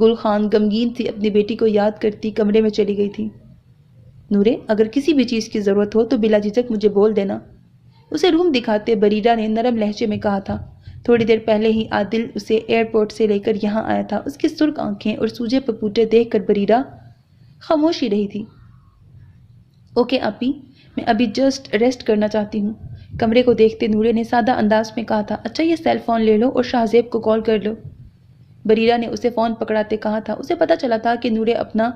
گل خان غمگین سی اپنی بیٹی کو یاد کرتی کمرے میں چلی گئی تھی۔ نورے اگر کسی بھی چیز کی ضرورت ہو تو بلا جھجک مجھے بول دینا، اسے روم دکھاتے بریرہ نے نرم لہجے میں کہا تھا۔ تھوڑی دیر پہلے ہی عادل اسے ایئرپورٹ سے لے کر یہاں آیا تھا۔ اس کی سرخ آنکھیں اور سوجے پپوٹے دیکھ کر بریرہ خاموشی رہی تھی۔ اوکے آپی، میں ابھی جسٹ ریسٹ کرنا چاہتی ہوں، کمرے کو دیکھتے نورے نے سادہ انداز میں کہا تھا۔ اچھا یہ سیل فون لے لو اور شاہزیب کو کال کر لو، بریرہ نے اسے فون پکڑاتے کہا تھا۔ اسے پتہ چلا تھا کہ نورے اپنا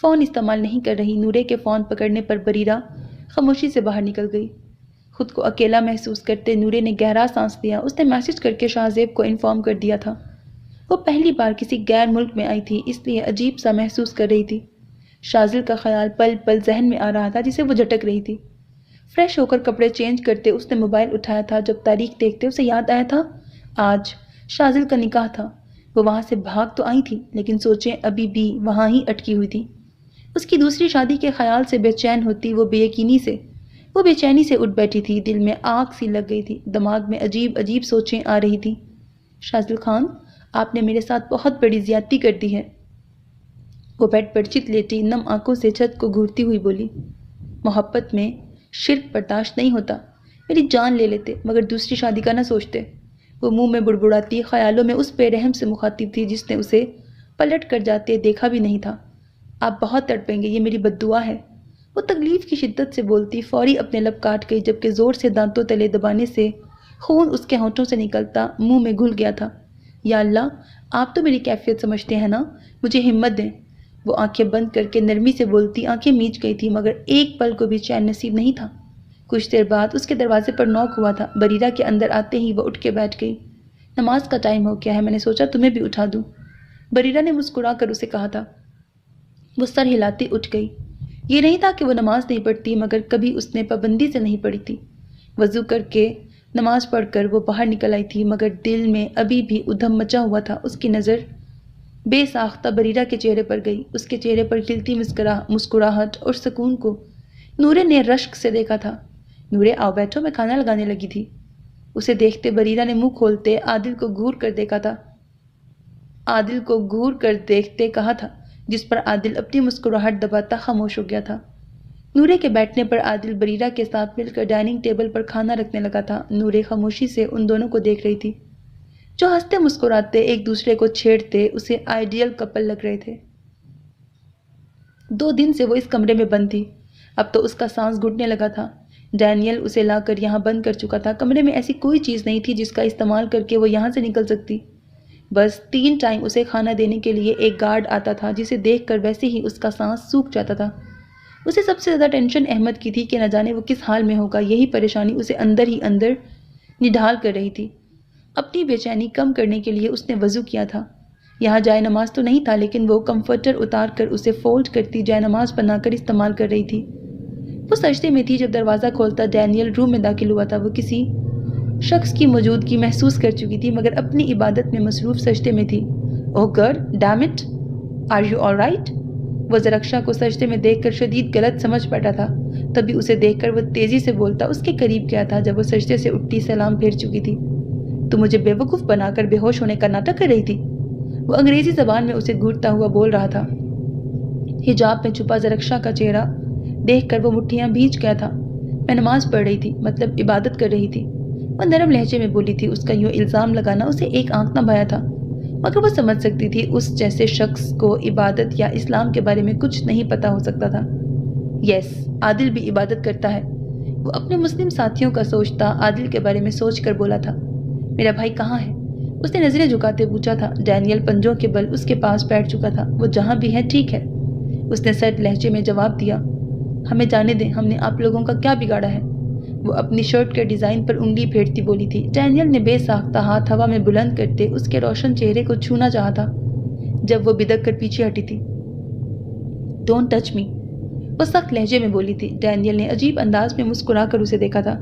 فون استعمال نہیں کر رہی۔ نورے کے فون پکڑنے پر بریرہ خاموشی سے باہر نکل گئی۔ خود کو اکیلا محسوس کرتے نورے نے گہرا سانس لیا۔ اس نے میسج کر کے شاہزیب کو انفارم کر دیا تھا۔ وہ پہلی بار کسی غیر ملک میں آئی تھی، اس لیے عجیب سا محسوس کر رہی تھی۔ شازل کا خیال پل پل ذہن میں آ رہا تھا جسے وہ جھٹک رہی تھی۔ فریش ہو کر کپڑے چینج کرتے اس نے موبائل اٹھایا تھا جب تاریخ دیکھتے اسے یاد آیا تھا آج شازل کا نکاح تھا۔ وہ وہاں سے بھاگ تو آئی تھی لیکن سوچیں ابھی بھی وہاں ہی اٹکی ہوئی تھی۔ اس کی دوسری شادی کے خیال سے بے چین ہوتی وہ بے چینی سے اٹھ بیٹھی تھی، دل میں آگ سی لگ گئی تھی، دماغ میں عجیب عجیب سوچیں آ رہی تھی۔ شازل خان، آپ نے میرے ساتھ بہت بڑی زیادتی کر دی ہے، وہ بیڈ پر چت لیٹی نم آنکھوں سے چھت کو گھورتی ہوئی بولی۔ محبت میں شرک برداشت نہیں ہوتا، میری جان لے لیتے مگر دوسری شادی کا نہ سوچتے، وہ منہ میں بڑبڑاتی خیالوں میں اس بے رحم سے مخاطب تھی جس نے اسے پلٹ کر جاتے دیکھا بھی نہیں تھا۔ آپ بہت تڑپیں گے، یہ میری بد دعا ہے، وہ تکلیف کی شدت سے بولتی فوری اپنے لب کاٹ گئی جبکہ زور سے دانتوں تلے دبانے سے خون اس کے ہونٹوں سے نکلتا منہ میں گھل گیا تھا۔ یا اللہ، آپ تو میری کیفیت سمجھتے ہیں نا، مجھے ہمت دیں، وہ آنکھیں بند کر کے نرمی سے بولتی آنکھیں میچ گئی تھی مگر ایک پل کو بھی چین نصیب نہیں تھا۔ کچھ دیر بعد اس کے دروازے پر نوک ہوا تھا۔ بریرہ کے اندر آتے ہی وہ اٹھ کے بیٹھ گئی۔ نماز کا ٹائم ہو گیا ہے، میں نے سوچا تمہیں بھی اٹھا دوں، بریرہ نے مسکرا کر اسے کہا تھا۔ وہ سر ہلاتی اٹھ گئی۔ یہ نہیں تھا کہ وہ نماز نہیں پڑھتی مگر کبھی اس نے پابندی سے نہیں پڑھی تھی۔ وضو کر کے نماز پڑھ کر وہ باہر نکل آئی تھی مگر دل میں ابھی بھی ادھم مچا ہوا تھا۔ اس کی نظر بے ساختہ بریرہ کے چہرے پر گئی، اس کے چہرے پر کھلتی مسکراہٹ اور سکون کو نورے نے رشک سے دیکھا تھا۔ نورے آؤ بیٹھو، میں کھانا لگانے لگی تھی، اسے دیکھتے بریرہ نے منہ کھولتے عادل کو گھور کر دیکھتے کہا تھا جس پر عادل اپنی مسکراہٹ دباتا خاموش ہو گیا تھا۔ نورے کے بیٹھنے پر عادل بریرہ کے ساتھ مل کر ڈائننگ ٹیبل پر کھانا رکھنے لگا تھا۔ نورے خاموشی سے ان دونوں کو دیکھ رہی تھی۔ جو ہنستے مسکراتے ایک دوسرے کو چھیڑتے اسے آئیڈیل کپل لگ رہے تھے۔ 2 دن سے وہ اس کمرے میں بند تھی، اب تو اس کا سانس گھٹنے لگا تھا۔ ڈینیل اسے لا کر یہاں بند کر چکا تھا۔ کمرے میں ایسی کوئی چیز نہیں تھی جس کا استعمال کر کے وہ یہاں سے نکل سکتی۔ بس 3 ٹائم اسے کھانا دینے کے لیے ایک گارڈ آتا تھا جسے دیکھ کر ویسے ہی اس کا سانس سوکھ جاتا تھا۔ اسے سب سے زیادہ ٹینشن احمد کی تھی کہ نہ جانے وہ کس حال میں ہوگا۔ یہی پریشانی اسے اندر ہی اندر نڈھال کر رہی تھی۔ اپنی بے چینی کم کرنے کے لیے اس نے وضو کیا تھا۔ یہاں جائے نماز تو نہیں تھا لیکن وہ کمفرٹر اتار کر اسے فولڈ کرتی جائے نماز بنا کر استعمال کر رہی تھی۔ وہ سجدے میں تھی جب دروازہ کھولتا ڈینیل روم میں داخل ہوا تھا۔ وہ کسی شخص کی موجودگی محسوس کر چکی تھی مگر اپنی عبادت میں مصروف سجدے میں تھی۔ Oh God damn it, are you all right? وہ زرکشا کو سجدے میں دیکھ کر شدید غلط سمجھ بیٹھا تھا۔ تبھی اسے دیکھ کر وہ تیزی سے بولتا اس کے قریب گیا تھا جب وہ سجدے سے اٹھتی سلام پھیر چکی تھی۔ تو مجھے بے وقوف بنا کر بے ہوش ہونے کا ناٹک کر رہی تھی؟ وہ انگریزی زبان میں اسے گھورتا ہوا بول رہا تھا۔ حجاب میں چھپا زرکشا کا چہرہ دیکھ کر وہ مٹھیاں بھیج گیا تھا۔ میں نماز پڑھ رہی تھی، مطلب عبادت کر رہی تھی، وہ نرم لہجے میں بولی تھی۔ اس کا یوں الزام لگانا اسے ایک آنکھ نہ بھایا تھا مگر وہ سمجھ سکتی تھی اس جیسے شخص کو عبادت یا اسلام کے بارے میں کچھ نہیں پتا ہو سکتا تھا۔ یس، عادل بھی عبادت کرتا ہے۔ وہ اپنے مسلم ساتھیوں کا سوچتا عادل کے بارے میں سوچ کر بولا تھا۔ میرا بھائی کہاں ہے؟ اس نے نظریں جھکاتے پوچھا تھا۔ ڈینیل پنجوں کے بل اس کے پاس بیٹھ چکا تھا۔ وہ جہاں بھی ہے ٹھیک ہے، اس نے سرد لہجے میں جواب دیا۔ ہمیں جانے دیں، ہم نے آپ لوگوں کا کیا بگاڑا ہے؟ وہ اپنی شرٹ کے ڈیزائن پر انگلی پھیرتی بولی تھی۔ ڈینیل نے بے ساختہ ہاتھ ہوا میں بلند کرتے اس کے روشن چہرے کو چھونا چاہا تھا جب وہ بدک کر پیچھے ہٹی تھی۔ ڈونٹ ٹچ می، وہ سخت لہجے میں بولی تھی۔ ڈینیل نے عجیب انداز میں مسکرا کر اسے دیکھا تھا۔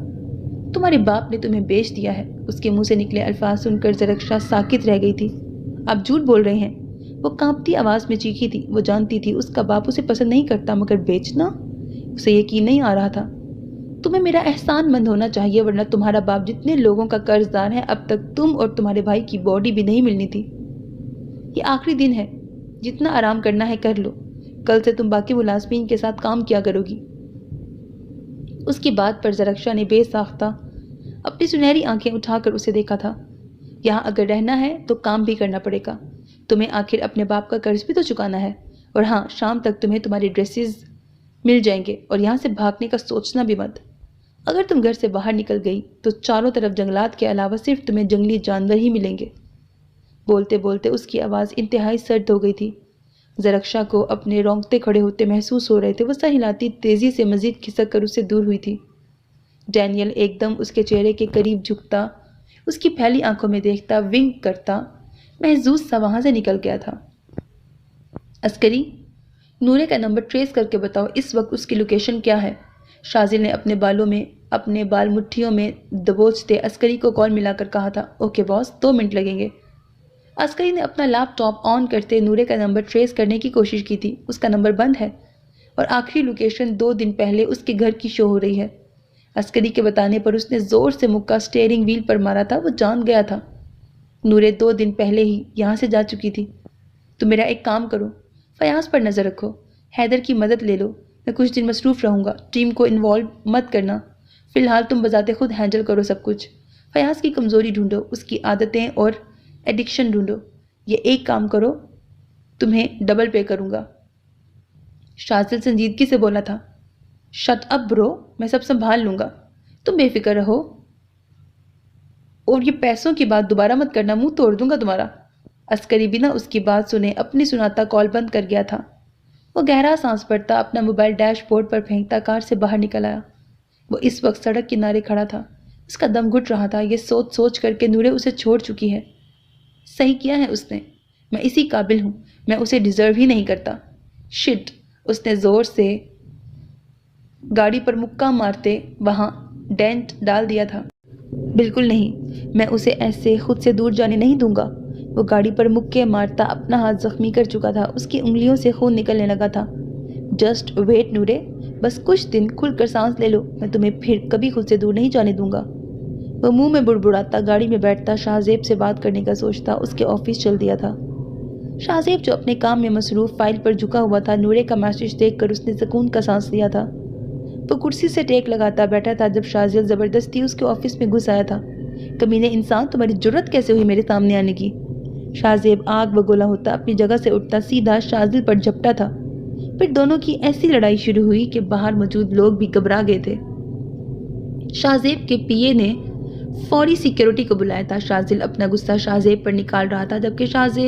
تمہارے باپ نے تمہیں بیچ دیا ہے۔ اس کے منہ سے نکلے الفاظ سن کر زرکشا ساکت رہ گئی تھی۔ آپ جھوٹ بول رہے ہیں، وہ کانپتی آواز میں چیخی تھی۔ وہ جانتی تھی اس کا باپ اسے پسند نہیں کرتا مگر بیچنا؟ اسے یقین نہیں آ رہا تھا۔ تمہیں میرا احسان مند ہونا چاہیے ورنہ تمہارا باپ جتنے لوگوں کا قرض دار ہے اب تک تم اور تمہارے بھائی کی باڈی بھی نہیں ملنی تھی۔ یہ آخری دن ہے، جتنا آرام کرنا ہے کر لو، کل سے تم باقی ملازمین کے ساتھ کام کیا کرو گی۔ اس کی بات پر زرکشا نے بے ساختہ اپنی سنہری آنکھیں اٹھا کر اسے دیکھا تھا۔ یہاں اگر رہنا ہے تو کام بھی کرنا پڑے گا، تمہیں آخر اپنے باپ کا قرض بھی تو چکانا ہے۔ اور ہاں، شام تک تمہیں تمہارے ڈریسز مل جائیں گے اور یہاں سے بھاگنے کا سوچنا بھی مت۔ اگر تم گھر سے باہر نکل گئی تو چاروں طرف جنگلات کے علاوہ صرف تمہیں جنگلی جانور ہی ملیں گے۔ بولتے بولتے اس کی آواز انتہائی سرد ہو گئی تھی۔ زرکشا کو اپنے رونگٹے کھڑے ہوتے محسوس ہو رہے تھے۔ وہ سر ہلاتی تیزی سے مزید کھسک کر اس سے دور ہوئی تھی۔ ڈینیل ایک دم اس کے چہرے کے قریب جھکتا، اس کی پھیلی آنکھوں میں دیکھتا، ونک کرتا، محظوظ سا وہاں سے نکل گیا تھا۔ عسکری، نورے کا نمبر ٹریس کر کے بتاؤ اس وقت اس کی لوکیشن کیا ہے؟ شازل نے اپنے بال مٹھیوں میں دبوچتے عسکری کو کال ملا کر کہا تھا۔ اوکے باس، 2 منٹ لگیں گے۔ عسکری نے اپنا لیپ ٹاپ آن کرتے نورے کا نمبر ٹریس کرنے کی کوشش کی تھی۔ اس کا نمبر بند ہے اور آخری لوکیشن 2 دن پہلے اس کے گھر کی شو ہو رہی ہے۔ عسکری کے بتانے پر اس نے زور سے مکہ اسٹیئرنگ ویل پر مارا تھا۔ وہ جان گیا تھا نورے 2 دن پہلے ہی یہاں سے جا چکی تھی۔ تو میرا ایک کام کرو، فیاض پر نظر رکھو، حیدر کی مدد لے لو۔ میں کچھ دن مصروف رہوں گا، ٹیم کو انوالو مت کرنا۔ فی الحال تم بذات خود ہینڈل کرو سب کچھ۔ فیاض کی کمزوری ڈھونڈو، اس کی عادتیں اور ایڈکشن ڈھونڈو۔ یہ ایک کام کرو، تمہیں ڈبل پے کروں گا۔ شازل سنجیدگی سے بولا تھا۔ شٹ اپ برو، میں سب سنبھال لوں گا، تم بے فکر رہو۔ اور یہ پیسوں کی بات دوبارہ مت کرنا، منہ توڑ دوں گا تمہارا۔ عسکری بنا اس کی بات سنے اپنی سناتا کال بند کر گیا تھا۔ وہ گہرا سانس بھرتا اپنا موبائل ڈیش بورڈ پر پھینکتا کار سے باہر نکل آیا۔ وہ اس وقت سڑک کنارے کھڑا تھا، اس کا دم گھٹ رہا تھا۔ یہ سوچ سوچ کر کے نورے اسے چھوڑ چکی ہے۔ صحیح کیا ہے اس نے، میں اسی قابل ہوں، میں اسے ڈیزرو ہی نہیں کرتا۔ شٹ، اس نے زور سے گاڑی پر مکہ مارتے وہاں ڈینٹ ڈال دیا تھا۔ بالکل نہیں، میں اسے ایسے خود سے دور جانے نہیں دوں گا۔ وہ گاڑی پر مکے مارتا اپنا ہاتھ زخمی کر چکا تھا، اس کی انگلیوں سے خون نکلنے لگا تھا۔ جسٹ ویٹ نورے، بس کچھ دن کھل کر سانس لے لو، میں تمہیں پھر کبھی خود سے دور نہیں جانے دوں گا۔ وہ منہ میں بڑبڑاتا گاڑی میں بیٹھتا شاہزیب سے بات کرنے کا سوچتا اس کے آفس چل دیا تھا۔ شاہزیب جو اپنے کام میں مصروف فائل پر جھکا ہوا تھا، نورے کا میسج دیکھ کر اس نے سکون کا سانس لیا تھا۔ وہ کرسی سے ٹیک لگاتا بیٹھا تھا جب شاہزیب زبردستی اس کے آفس میں گھس آیا تھا۔ کمینے انسان، تمہاری جرت کیسے ہوئی میرے سامنے آنے کی؟ شاہ آگ بگولا ہوتا اپنی جگہ سے اٹھتا سیدھا شاذل پر جھپٹا تھا۔ پھر دونوں کی ایسی لڑائی شروع ہوئی کہ باہر موجود لوگ بھی گھبرا گئے تھے۔ شاہ کے پی اے نے فوری سیکیورٹی کو بلایا تھا۔ شاذل اپنا غصہ شاہ پر نکال رہا تھا، جبکہ شاہ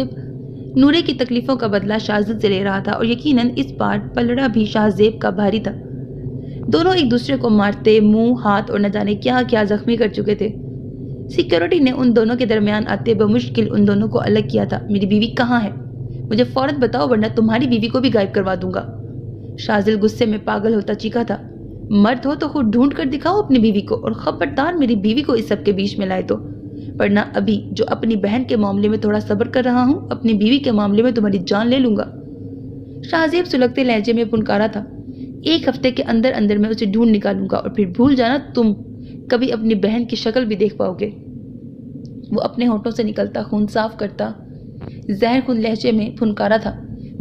نورے کی تکلیفوں کا بدلہ شاذل سے لے رہا تھا، اور یقیناً اس بار پلڑا بھی شاہ کا بھاری تھا۔ دونوں ایک دوسرے کو مارتے، منہ، ہاتھ اور نہ جانے کیا کیا زخمی کر چکے تھے۔ سیکیورٹی نے ان دونوں کے درمیان آتے بمشکل ان دونوں کو الگ کیا تھا۔ میری بیوی کہاں ہے؟ مجھے فوراً بتاؤ ورنہ تمہاری بیوی کو بھی غائب کروا دوں گا۔ شاذل غصے میں پاگل ہوتا چیخا تھا۔ مرد ہو تو خود ڈھونڈ کر دکھاؤ اپنی بیوی کو، اور خبردار میری بیوی کو اس سب کے بیچ میں لائے تو، ورنہ ابھی جو اپنی بہن کے معاملے میں تھوڑا صبر کر رہا ہوں، اپنی بیوی کے معاملے میں تمہاری جان لے لوں گا۔ شاہ سلگتے لہجے میں پنکارا تھا۔ 1 ہفتے کے اندر اندر میں اسے ڈھونڈ نکالوں گا، اور پھر بھول جانا تم کبھی اپنی بہن کی شکل بھی دیکھ پاؤ گے۔ وہ اپنے ہونٹوں سے نکلتا خون صاف کرتا زہر خون لہجے میں پھنکارا تھا۔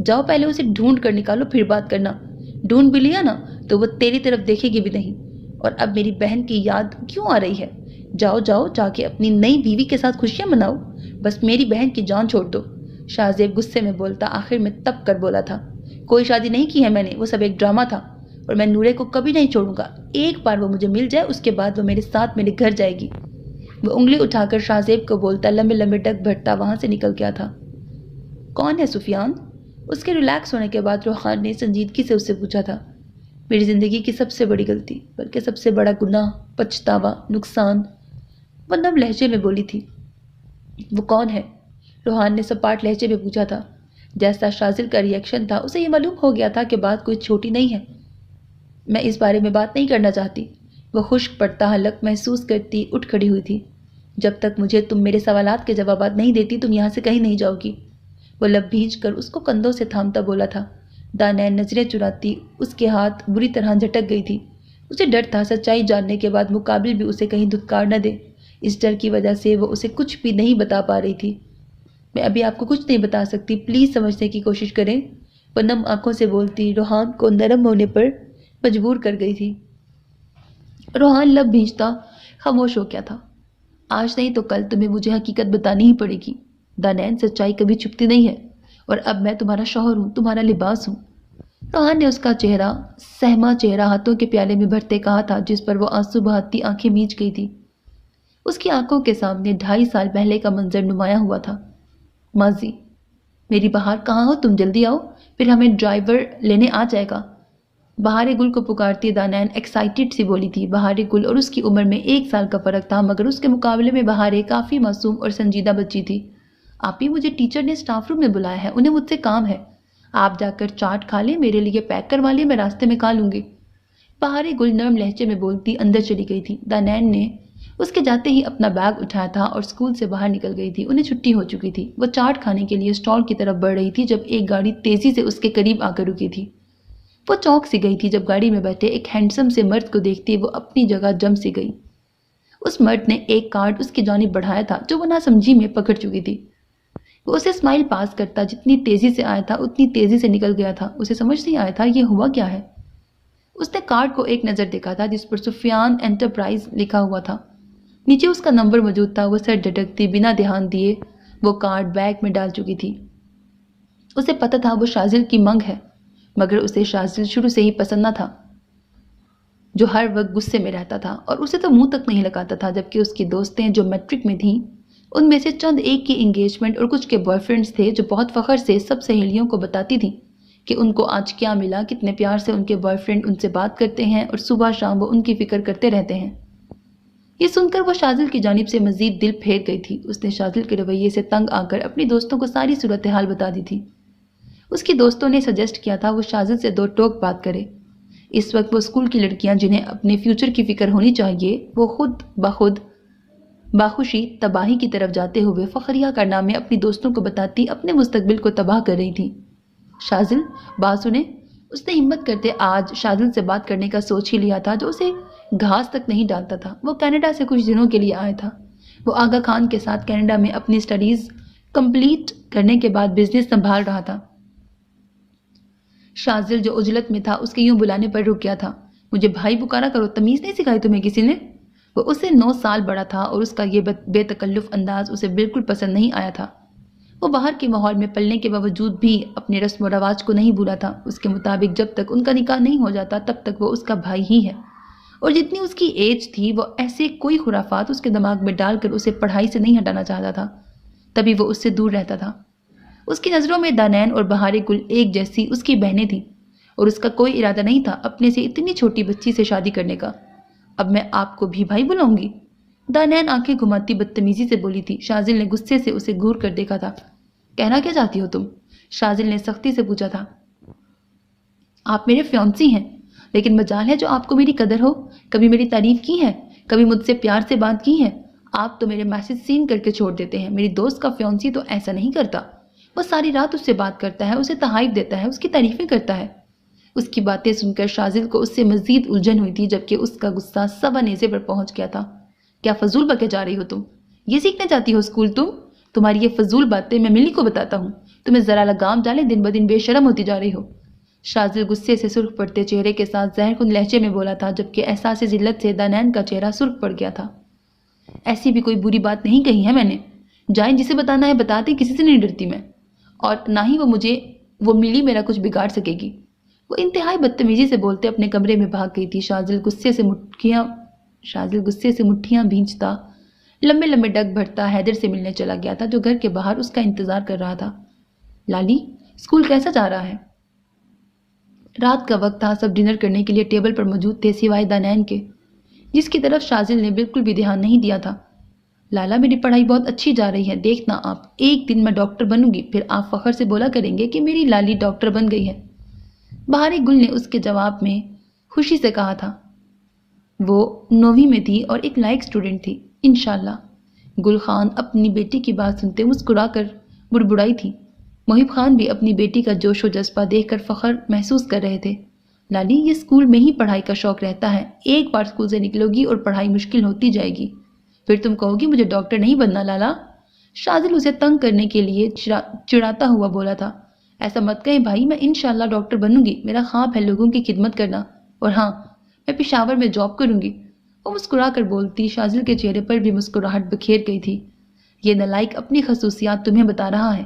جاؤ پہلے اسے ڈھونڈ کر نکالو، پھر بات کرنا۔ ڈھونڈ بھی لیا نا تو وہ تیری طرف دیکھے گی بھی نہیں، اور اب میری بہن کی یاد کیوں آ رہی ہے؟ جاؤ جاؤ، جا کے اپنی نئی بیوی کے ساتھ خوشیاں مناؤ، بس میری بہن کی جان چھوڑ دو۔ شاہ غصے میں بولتا آخر میں تب کر بولا تھا، کوئی شادی نہیں کی ہے میں نے، وہ سب ایک ڈرامہ تھا، اور میں نورے کو کبھی نہیں چھوڑوں گا۔ ایک بار وہ مجھے مل جائے اس کے بعد وہ میرے ساتھ میرے گھر جائے گی۔ وہ انگلی اٹھا کر شاہ کو بولتا لمبے لمبے ڈگ بھرتا وہاں سے نکل گیا تھا۔ کون ہے سفیان؟ اس کے ریلیکس ہونے کے بعد روحان نے سنجیدگی سے اس سے پوچھا تھا۔ میری زندگی کی سب سے بڑی غلطی، بلکہ سب سے بڑا گناہ، پچھتاوا، نقصان، وہ نم لہجے میں بولی تھی۔ وہ کون ہے؟ روحان نے سپاٹ لہجے میں پوچھا تھا۔ جیسا شاذل کا ری ایکشن تھا، اسے یہ معلوم ہو گیا تھا کہ بات کوئی چھوٹی نہیں ہے۔ میں اس بارے میں بات نہیں کرنا چاہتی۔ وہ خشک پڑتا حلق محسوس کرتی اٹھ کھڑی ہوئی تھی۔ جب تک مجھے تم میرے سوالات کے جوابات نہیں دیتی، تم یہاں سے کہیں نہیں جاؤ گی۔ وہ لب بھیج کر اس کو کندھوں سے تھامتا بولا تھا۔ دانین نظریں چراتی اس کے ہاتھ بری طرح جھٹک گئی تھی۔ اسے ڈر تھا سچائی جاننے کے بعد مقابل بھی اسے کہیں دھتکار نہ دے۔ اس ڈر کی وجہ سے وہ اسے کچھ بھی نہیں بتا پا رہی تھی۔ میں ابھی آپ کو کچھ نہیں بتا سکتی، پلیز سمجھنے کی کوشش کریں، وہ نم آنکھوں سے بولتی روحان کو نرم ہونے پر مجبور کر گئی تھی۔ روحان لب بھیجتا خاموش ہو گیا تھا۔ آج نہیں تو کل تمہیں مجھے حقیقت بتانی ہی پڑے گی دانین، سچائی کبھی چھپتی نہیں ہے، اور اب میں تمہارا شوہر ہوں، تمہارا لباس ہوں۔ روحان نے اس کا چہرہ، سہما چہرہ ہاتھوں کے پیالے میں بھرتے کہا تھا، جس پر وہ آنسو بہاتی آنکھیں میچ گئی تھی۔ اس کی آنکھوں کے سامنے 2.5 سال پہلے کا منظر نمایاں ہوا تھا۔ ماضی، میری بہار کہاں ہو؟ تم جلدی آؤ، پھر ہمیں ڈرائیور لینے آ جائے گا۔ بہار گل کو پکارتی دانین ایکسائٹڈ سی بولی تھی۔ بہار گل اور اس کی عمر میں 1 سال کا فرق تھا، مگر اس کے مقابلے میں بہار کافی معصوم اور سنجیدہ بچی تھی۔ آپ ہی، مجھے ٹیچر نے اسٹاف روم میں بلایا ہے، انہیں مجھ سے کام ہے۔ آپ جا کر چاٹ کھا لیں، میرے لیے پیک کروا لیں، میں راستے میں کھا لوں گی۔ بہار گل نرم لہجے میں بولتی اندر چلی گئی تھی۔ دانین نے اس کے جاتے ہی اپنا بیگ اٹھایا تھا اور اسکول سے باہر نکل گئی تھی۔ انہیں چھٹی ہو چکی تھی۔ وہ چاٹ کھانے کے لیے اسٹال کی طرف بڑھ رہی تھی جب ایک گاڑی تیزی سے اس کے قریب آ کر رکی تھی۔ وہ چونک سی گئی تھی جب گاڑی میں بیٹھے ایک ہینڈسم سے مرد کو دیکھتی وہ اپنی جگہ جم سی گئی۔ اس مرد نے ایک کارڈ اس کی جانب بڑھایا تھا جو وہ ناسمجھی میں پکڑ چکی تھی۔ وہ اسے اسمائل پاس کرتا جتنی تیزی سے آیا تھا اتنی تیزی سے نکل گیا تھا۔ اسے سمجھ نہیں آیا تھا یہ ہوا کیا ہے۔ اس نے کارڈ کو ایک نظر دیکھا تھا جس پر سفیان انٹرپرائز لکھا ہوا تھا۔ نیچے اس کا نمبر موجود تھا۔ وہ سر جھٹکتی بنا دھیان دیے وہ کارڈ بیگ میں ڈال چکی تھی۔ اسے پتہ تھا وہ شاذل کی منگ ہے، مگر اسے شاذل شروع سے ہی پسند نہ تھا، جو ہر وقت غصے میں رہتا تھا اور اسے تو منہ تک نہیں لگاتا تھا، جبکہ اس کی دوستیں جو میٹرک میں تھیں ان میں سے چند ایک کی انگیجمنٹ اور کچھ کے بوائے فرینڈز تھے جو بہت فخر سے سب سہیلیوں کو بتاتی تھیں کہ ان کو آج کیا ملا، کتنے پیار سے ان کے بوائے فرینڈ ان سے بات کرتے ہیں اور صبح شام وہ ان کی فکر کرتے رہتے ہیں۔ یہ سن کر وہ شاذل کی جانب سے مزید دل پھیر گئی تھی۔ اس نے شاذل کے رویے سے تنگ آ کر اپنی دوستوں کو ساری صورتحال بتا دی تھی۔ اس کی دوستوں نے سجیسٹ کیا تھا وہ شاذل سے 2 ٹوک بات کرے۔ اس وقت وہ اسکول کی لڑکیاں جنہیں اپنے فیوچر کی فکر ہونی چاہیے، وہ خود بخود باخوشی تباہی کی طرف جاتے ہوئے فخریہ کارنامے اپنی دوستوں کو بتاتی اپنے مستقبل کو تباہ کر رہی تھی۔ شاذل، بات سنیں، اس نے ہمت کرتے آج شاذل سے بات کرنے کا سوچ ہی لیا تھا جو اسے گھاس تک نہیں ڈالتا تھا۔ وہ کینیڈا سے کچھ دنوں کے لیے آیا تھا۔ وہ آغا خان کے ساتھ کینیڈا میں اپنی سٹڈیز کمپلیٹ کرنے کے بعد بزنس سنبھال رہا تھا۔ شاذل جو عجلت میں تھا اس کے یوں بلانے پر رک گیا تھا۔ مجھے بھائی پکارا کرو، تمیز نہیں سکھائی تمہیں کسی نے؟ وہ اسے 9 سال بڑا تھا اور اس کا یہ بے تکلف انداز اسے بالکل پسند نہیں آیا تھا۔ وہ باہر کے ماحول میں پلنے کے باوجود بھی اپنے رسم و رواج کو نہیں بھولا تھا۔ اس کے مطابق جب تک ان کا نکاح نہیں ہو جاتا تب تک وہ اس کا بھائی ہی ہے، اور جتنی اس کی ایج تھی وہ ایسے کوئی خرافات اس کے دماغ میں ڈال کر اسے پڑھائی سے نہیں ہٹانا چاہتا تھا، تبھی وہ اس سے دور رہتا تھا۔ اس کی نظروں میں دانین اور بہار گل ایک جیسی اس کی بہنیں تھیں، اور اس کا کوئی ارادہ نہیں تھا اپنے سے اتنی چھوٹی بچی سے شادی کرنے کا۔ اب میں آپ کو بھی بھائی بلاؤں گی؟ دانین آنکھیں گھماتی بدتمیزی سے بولی تھی۔ شازل نے غصے سے اسے گھور کر دیکھا تھا۔ کہنا کیا چاہتی ہو تم؟ شازل نے سختی سے پوچھا تھا۔ آپ میرے فیونسی ہیں، لیکن مجال ہے جو آپ کو میری قدر ہو؟ کبھی میری تعریف کی ہے؟ کبھی مجھ سے پیار سے بات کی ہے؟ آپ تو میرے میسج سین کر کے چھوڑ دیتے ہیں۔ میری دوست کا فیونسی تو ایسا نہیں کرتا۔ وہ ساری رات اس سے بات کرتا ہے، اسے تحائف دیتا ہے، اس کی تعریفیں کرتا ہے۔ اس کی باتیں سن کر شازل کو اس سے مزید الجھن ہوئی تھی، جبکہ اس کا غصہ سوا نیزے پر پہنچ گیا تھا۔ کیا فضول بکے جا رہی ہو تم؟ یہ سیکھنے جاتی ہو اسکول تم؟ تمہاری یہ فضول باتیں میں ملی کو بتاتا ہوں۔ تمہیں ذرا لگام ڈالے، دن بدن بے شرم ہوتی جا رہی ہو۔ شازل غصے سے سرخ پڑتے چہرے کے ساتھ زہر کن لہجے میں بولا تھا، جبکہ احساس ذلت سے دانین کا چہرہ سرخ پڑ گیا تھا۔ ایسی بھی کوئی بری بات نہیں کہی ہے میں نے۔ جائیں، جسے بتانا ہے بتاتے، کسی سے نہیں ڈرتی میں، اور نہ ہی وہ ملی میرا کچھ بگاڑ سکے گی۔ وہ انتہائی بدتمیزی سے بولتے اپنے کمرے میں بھاگ گئی تھی۔ شازل غصے سے مٹھیاں بھینچتا لمبے لمبے ڈگ بھرتا حیدر سے ملنے چلا گیا تھا، جو گھر کے باہر اس کا انتظار کر رہا تھا۔ لالی، اسکول کیسا جا رہا ہے؟ رات کا وقت تھا، سب ڈنر کرنے کے لیے ٹیبل پر موجود تھے سوائے دانین کے، جس کی طرف شازل نے بالکل بھی دھیان نہیں دیا تھا۔ لالا، میری پڑھائی بہت اچھی جا رہی ہے، دیکھنا آپ، ایک دن میں ڈاکٹر بنوں گی، پھر آپ فخر سے بولا کریں گے کہ میری لالی ڈاکٹر بن گئی ہے۔ بہار گل نے اس کے جواب میں خوشی سے کہا تھا۔ وہ 9ویں میں تھی اور ایک لائق اسٹوڈنٹ تھی۔ انشاءاللہ۔ گل خان اپنی بیٹی کی بات سنتے مسکرا کر بڑبڑائی تھی۔ محب خان بھی اپنی بیٹی کا جوش و جذبہ دیکھ کر فخر محسوس کر رہے تھے۔ لالی، یہ اسکول میں ہی پڑھائی کا شوق رہتا ہے، ایک بار اسکول سے نکلو گی اور پڑھائی مشکل ہوتی جائے گی، پھر تم کہو گی مجھے ڈاکٹر نہیں بننا لالا۔ شازل اسے تنگ کرنے کے لیے چڑھاتا ہوا بولا تھا۔ ایسا مت کہیں بھائی، میں انشاءاللہ ڈاکٹر بنوں گی، میرا خواب ہے لوگوں کی خدمت کرنا، اور ہاں، میں پشاور میں جاب کروں گی۔ وہ مسکرا کر بولتی، شازل کے چہرے پر بھی مسکراہٹ بکھیر گئی تھی۔ یہ نالائق اپنی خصوصیات تمہیں بتا رہا ہے۔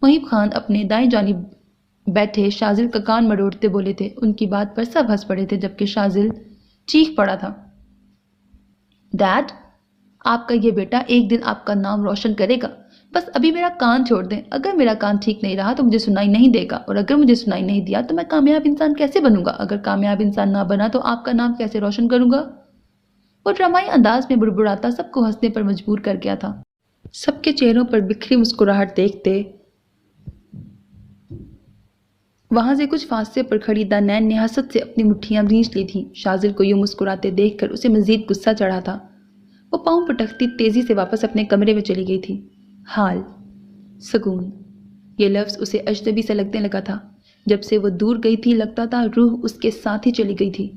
محب خان اپنے دائیں جانب بیٹھے شازل کا کان مروڑتے بولے تھے۔ ان کی بات پر سب ہنس پڑے تھے، جبکہ شازل چیخ پڑا تھا۔ ڈیڈ، آپ کا یہ بیٹا ایک دن آپ کا نام روشن کرے گا، بس ابھی میرا کان چھوڑ دیں۔ اگر میرا کان ٹھیک نہیں رہا تو مجھے سنائی نہیں دے گا، اور اگر مجھے سنائی نہیں دیا تو میں کامیاب انسان کیسے بنوں گا؟ اگر کامیاب انسان نہ بنا تو آپ کا نام کیسے روشن کروں گا؟ وہ ڈرامائی انداز میں بڑبڑاتا سب کو ہنسنے پر مجبور کر گیا تھا۔ سب کے چہروں پر بکھری مسکراہٹ دیکھتے وہاں سے کچھ فاصلے پر کھڑی دانین نے حسد سے اپنی مٹھیاں بھینچ لی تھیں۔ شازل کو یوں مسکراتے دیکھ کر اسے مزید غصہ چڑھا تھا۔ وہ پاؤں پٹکتی تیزی سے واپس اپنے کمرے میں چلی گئی تھی۔ حال، سکون، یہ لفظ اسے اجنبی سے لگنے لگا تھا۔ جب سے وہ دور گئی تھی لگتا تھا روح اس کے ساتھ ہی چلی گئی تھی۔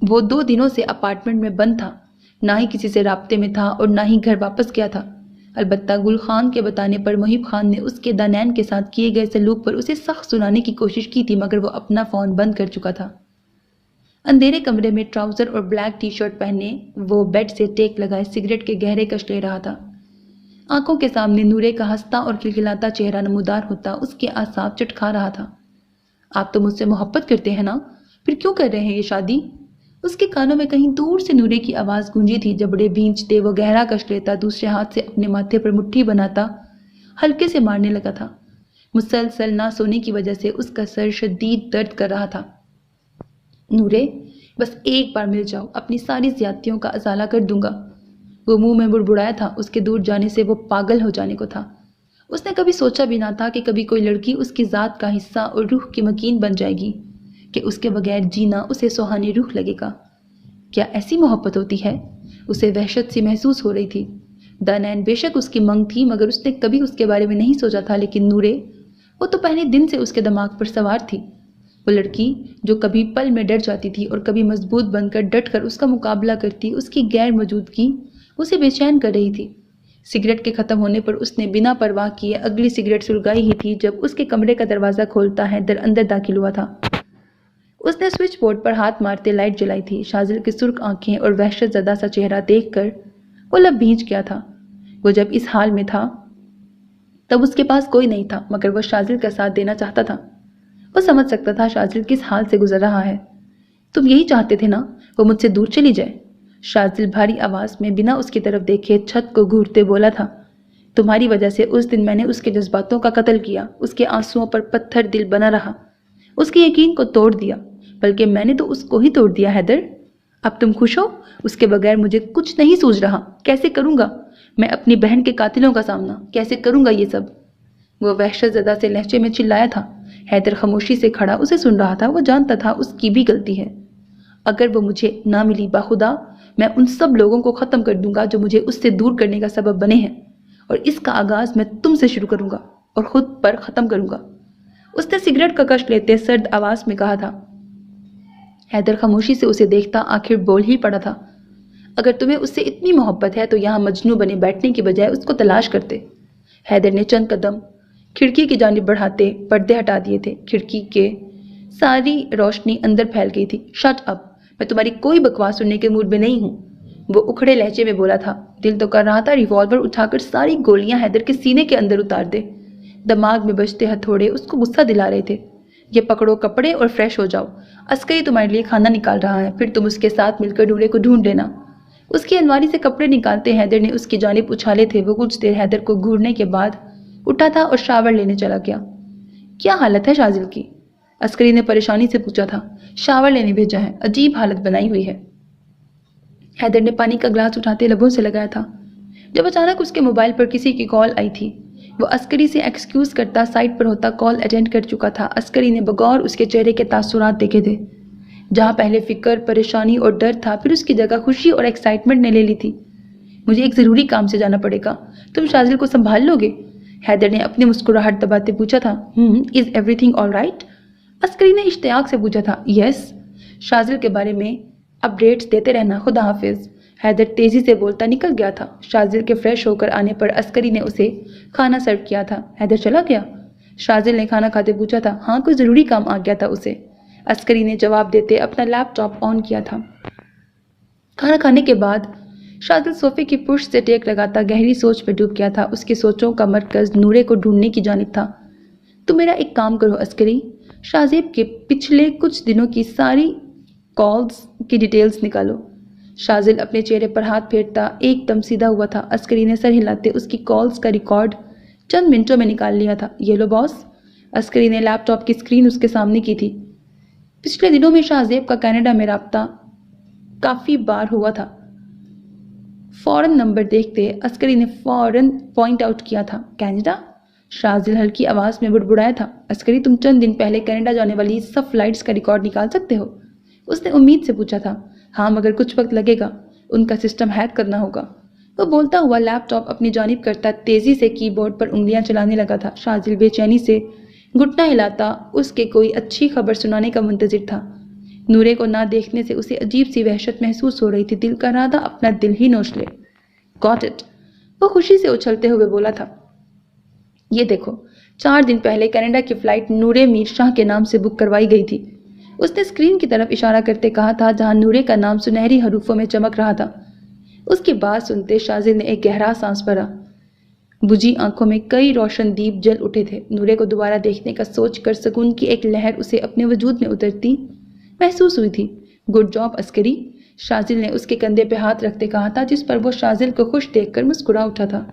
وہ 2 دنوں سے اپارٹمنٹ میں بند تھا، نہ ہی کسی سے رابطے میں تھا اور نہ ہی گھر واپس گیا تھا۔ البتہ گل خان کے بتانے پر محب خان نے اس کے دانین کے ساتھ کیے گئے سلوک پر اسے سخت سنانے کی کوشش کی تھی، مگر وہ اپنا فون بند کر چکا تھا۔ اندھیرے کمرے میں ٹراؤزر اور بلیک ٹی شرٹ پہنے وہ بیڈ سے ٹیک لگائے سگریٹ کے گہرے کش لے رہا تھا۔ آنکھوں کے سامنے نورے کا ہنستا اور کھلکھلاتا چہرہ نمودار ہوتا اس کے اعصاب چٹکا رہا تھا۔ آپ تو مجھ سے محبت کرتے ہیں نا، پھر کیوں کر رہے ہیں یہ شادی؟ اس کے کانوں میں کہیں دور سے نورے کی آواز گونجی تھی۔ جبڑے بھینچتے وہ گہرا کش لیتا، دوسرے ہاتھ سے اپنے ماتھے پر مٹھی بناتا ہلکے سے مارنے لگا تھا۔ مسلسل نہ سونے کی وجہ سے اس کا سر شدید درد کر رہا تھا۔ نورے، بس ایک بار مل جاؤ، اپنی ساری زیادتیوں کا ازالہ کر دوں گا۔ وہ منہ میں بڑبڑایا تھا۔ اس کے دور جانے سے وہ پاگل ہو جانے کو تھا۔ اس نے کبھی سوچا بھی نہ تھا کہ کبھی کوئی لڑکی اس کی ذات کا حصہ اور روح کی مکین بن جائے گی، کہ اس کے بغیر جینا اسے سہانی روح لگے گا۔ کیا ایسی محبت ہوتی ہے؟ اسے وحشت سی محسوس ہو رہی تھی۔ دانین بے شک اس کی منگ تھی، مگر اس نے کبھی اس کے بارے میں نہیں سوچا تھا، لیکن نورے، وہ تو پہلے دن سے اس کے دماغ پر سوار تھی۔ وہ لڑکی جو کبھی پل میں ڈر جاتی تھی اور کبھی مضبوط بن کر ڈٹ کر اس کا مقابلہ کرتی، اس کی غیر موجودگی اسے بے چین کر رہی تھی۔ سگریٹ کے ختم ہونے پر اس نے بنا پرواہ کیے اگلی سگریٹ سلگائی ہی تھی جب اس کے کمرے کا دروازہ کھولتا حیدر اندر داخل ہوا تھا۔ اس نے سوئچ بورڈ پر ہاتھ مارتے لائٹ جلائی تھی۔ شازل کی سرخ آنکھیں اور وحشت زدہ سا چہرہ دیکھ کر وہ لب بھیج گیا تھا۔ وہ جب اس حال میں تھا تب اس کے پاس کوئی نہیں تھا، مگر وہ شازل کا ساتھ دینا چاہتا تھا۔ وہ سمجھ سکتا تھا شازل کس حال سے گزر رہا ہے۔ تم یہی چاہتے تھے نا وہ مجھ سے دور چلی جائے؟ شازل بھاری آواز میں بنا اس کی طرف دیکھے چھت کو گھورتے بولا تھا۔ تمہاری وجہ سے اس دن میں نے اس کے جذباتوں کا قتل کیا، اس کے آنسوؤں پر پتھر دل بنا رہا، اس کے یقین کو توڑ دیا، بلکہ میں نے تو اس کو ہی توڑ دیا۔ حیدر، اب تم خوش ہو؟ اس کے بغیر مجھے کچھ نہیں سوچ رہا۔ کیسے کروں گا میں اپنی بہن کے قاتلوں کا سامنا؟ کیسے کروں گا یہ سب؟ وہ وحشت زدہ سے لہجے میں چلایا تھا۔ حیدر خاموشی سے کھڑا اسے سن رہا تھا۔ وہ جانتا تھا اس کی بھی غلطی ہے۔ اگر وہ مجھے نہ ملی، باخدا میں ان سب لوگوں کو ختم کر دوں گا جو مجھے اس سے دور کرنے کا سبب بنے ہیں، اور اس کا آغاز میں تم سے شروع کروں گا اور خود پر ختم کروں گا۔ اس نے سگریٹ کا کش لیتے سرد آواز میں کہا تھا۔ حیدر خاموشی سے اسے دیکھتا آخر بول ہی پڑا تھا۔ اگر تمہیں اس سے اتنی محبت ہے تو یہاں مجنوں بنے بیٹھنے کی بجائے اس کو تلاش کرتے۔ حیدر نے چند قدم کھڑکی کی جانب بڑھاتے پردے ہٹا دیے تھے۔ کھڑکی کے ساری روشنی اندر پھیل گئی تھی۔ شٹ اپ، میں تمہاری کوئی بکواس سننے کے موڈ میں نہیں ہوں، وہ اکھڑے لہجے میں بولا تھا۔ دل تو کر رہا تھا ریوالور اٹھا کر ساری گولیاں حیدر کے سینے کے اندر اتار دے۔ دماغ میں بجتے ہتھوڑے اس کو غصہ دلا رہے تھے۔ یہ پکڑو کپڑے اور فریش ہو جاؤ، عسکری تمہارے لیے کھانا نکال رہا ہے، پھر تم اس کے ساتھ مل کر ڈھونڈے کو ڈھونڈ لینا۔ اس کی الماری سے کپڑے نکالتے حیدر نے اس کی جانب اچھالے تھے۔ وہ کچھ دیر حیدر کو گھورنے کے بعد اٹھا تھا اور شاور لینے چلا گیا۔ کیا حالت ہے شازل کی؟ عسکری نے پریشانی سے پوچھا تھا۔ شاور لینے بھیجا ہے، عجیب حالت بنائی ہوئی ہے۔ حیدر نے پانی کا گلاس اٹھاتے لبوں سے لگایا تھا جب اچانک اس کے موبائل پر کسی کی کال آئی تھی۔ وہ عسکری سے ایکسکیوز کرتا سائٹ پر ہوتا کال اٹینڈ کر چکا تھا۔ عسکری نے بغور اس کے چہرے کے تاثرات دیکھے تھے۔ جہاں پہلے فکر، پریشانی اور ڈر تھا، پھر اس کی جگہ خوشی اور ایکسائٹمنٹ نے لے لی تھی۔ مجھے ایک ضروری کام سے جانا پڑے گا، تم شازل کو سنبھال لو گے؟ حیدر نے اپنی مسکراہٹ دباتے پوچھا تھا۔ Is every thing all right? عسکری نے اشتیاق سے پوچھا تھا۔ یس، شازل کے بارے میں اپڈیٹس دیتے رہنا، خدا حافظ۔ حیدر تیزی سے بولتا نکل گیا تھا۔ شازل کے فریش ہو کر آنے پر عسکری نے اسے کھانا سرو کیا تھا۔ حیدر چلا گیا؟ شازل نے کھانا کھاتے پوچھا تھا۔ ہاں، کوئی ضروری کام آ گیا تھا اسے، عسکری نے جواب دیتے اپنا لیپ ٹاپ آن کیا تھا۔ کھانا کھانے کے بعد شازل صوفے کی پشت سے ٹیک لگاتا گہری سوچ میں ڈوب گیا تھا۔ اس کی سوچوں کا مرکز نورے کو ڈھونڈنے کی جانب تھا۔ تم میرا ایک کام کرو عسکری، شازیب کے پچھلے کچھ دنوں کی ساری کالز کی ڈیٹیلز نکالو۔ شازل اپنے چہرے پر ہاتھ پھیرتا ایک دم سیدھا ہوا تھا۔ عسکری نے سر ہلاتے اس کی کالز کا ریکارڈ چند منٹوں میں نکال لیا تھا۔ یہ لو باس۔ عسکری نے لیپ ٹاپ کی اسکرین اس کے سامنے کی تھی۔ پچھلے دنوں میں شازیب کا کینیڈا میں رابطہ کافی بار ہوا تھا۔ فوراً نمبر دیکھتے عسکری نے فوراً پوائنٹ آؤٹ کیا تھا۔ کینیڈا؟ شازل ہلکی آواز میں بڑبڑایا تھا۔ عسکری، تم چند دن پہلے کینیڈا جانے والی سب فلائٹس کا ریکارڈ نکال سکتے ہو؟ اس نے امید سے پوچھا تھا۔ ہاں، مگر کچھ وقت لگے گا، ان کا سسٹم ہیک کرنا ہوگا۔ وہ بولتا ہوا لیپ ٹاپ اپنی جانب کرتا تیزی سے کی بورڈ پر انگلیاں چلانے لگا تھا۔ شازل بے چینی سے گھٹنا ہلاتا اس کے کوئی اچھی خبر سنانے کا منتظر تھا۔ نورے کو نہ دیکھنے سے اسے عجیب سی وحشت محسوس ہو رہی تھی۔ دل کر رہا تھا اپنا دل ہی نوچ لے۔ گاٹ اٹ، وہ خوشی سے اچھلتے ہوئے بولا تھا۔ یہ دیکھو، 4 دن پہلے کینیڈا کی فلائٹ نورے میر شاہ کے نام سے بک کروائی گئی تھی۔ اس نے اسکرین کی طرف اشارہ کرتے کہا تھا جہاں نورے کا نام سنہری حروفوں میں چمک رہا تھا۔ اس کی بات سنتے شازل نے ایک گہرا سانس بھرا۔ بجھی آنکھوں میں کئی روشن دیپ جل اٹھے تھے۔ نورے کو دوبارہ دیکھنے کا سوچ کر سکون کی ایک لہر اسے اپنے وجود میں اترتی محسوس ہوئی تھی۔ گڈ جاب عسکری، شازل نے اس کے کندھے پہ ہاتھ رکھتے کہا تھا، جس پر وہ شازل کو خوش دیکھ کر مسکرا اٹھا تھا۔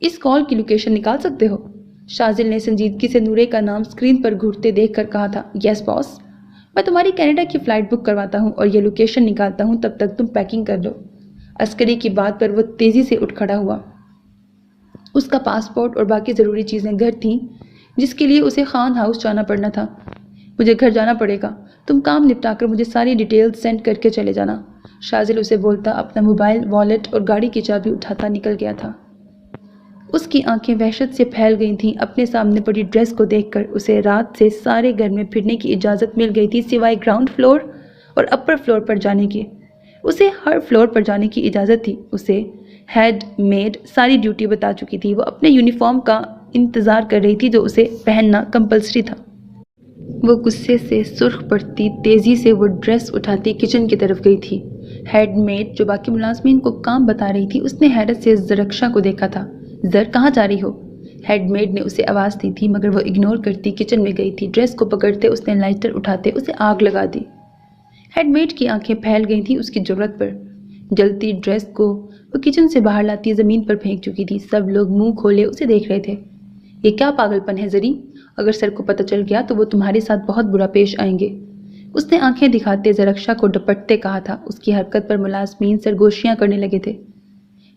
اس کال کی لوکیشن نکال سکتے ہو؟ شازل نے سنجیدگی سے نورے کا نام اسکرین پر گھورتے دیکھ کر کہا تھا۔ یس باس، میں تمہاری کینیڈا کی فلائٹ بک کرواتا ہوں اور یہ لوکیشن نکالتا ہوں، تب تک تم پیکنگ کر لو۔ عسکری کی بات پر وہ تیزی سے اٹھ کھڑا ہوا۔ اس کا پاسپورٹ اور باقی ضروری چیزیں گھر تھیں جس کے لیے اسے خان ہاؤس جانا پڑنا تھا۔ مجھے گھر جانا پڑے گا، تم کام نپٹا کر مجھے ساری ڈیٹیلز سینڈ کر کے چلے جانا۔ شازل اسے بولتا اپنا موبائل، والیٹ اور گاڑی کی چابی اٹھاتا نکل گیا تھا۔ اس کی آنکھیں وحشت سے پھیل گئی تھیں۔ اپنے سامنے پڑی ڈریس کو دیکھ کر اسے رات سے سارے گھر میں پھرنے کی اجازت مل گئی تھی سوائے گراؤنڈ فلور اور اپر فلور پر جانے کے۔ اسے ہر فلور پر جانے کی اجازت تھی۔ اسے ہیڈ میڈ ساری ڈیوٹی بتا چکی تھی۔ وہ اپنے یونیفارم کا انتظار کر رہی تھی جو اسے پہننا کمپلسری تھا۔ وہ غصے سے سرخ پڑتی تیزی سے وہ ڈریس اٹھاتی کچن کی طرف گئی تھی۔ ہیڈ میڈ جو باقی ملازمین کو کام بتا رہی تھی اس نے حیرت سے زرکشا کو دیکھا تھا۔ زر کہاں جا رہی ہو؟ ہیڈ میڈ نے اسے آواز دی تھی مگر وہ اگنور کرتی کچن میں گئی تھی۔ ڈریس کو پکڑتے اس نے لائٹر اٹھاتے اسے آگ لگا دی۔ ہیڈ میڈ کی آنکھیں پھیل گئی تھیں اس کی جرأت پر۔ جلتی ڈریس کو وہ کچن سے باہر لاتی زمین پر پھینک چکی تھی۔ سب لوگ منہ کھولے اسے دیکھ رہے تھے۔ یہ کیا پاگل پن ہے زری؟ اگر سر کو پتہ چل گیا تو وہ تمہارے ساتھ بہت برا پیش آئیں گے۔ اس نے آنکھیں دکھاتے زرکشا کو ڈپٹتے کہا تھا۔ اس کی حرکت پر ملازمین سرگوشیاں کرنے لگے تھے۔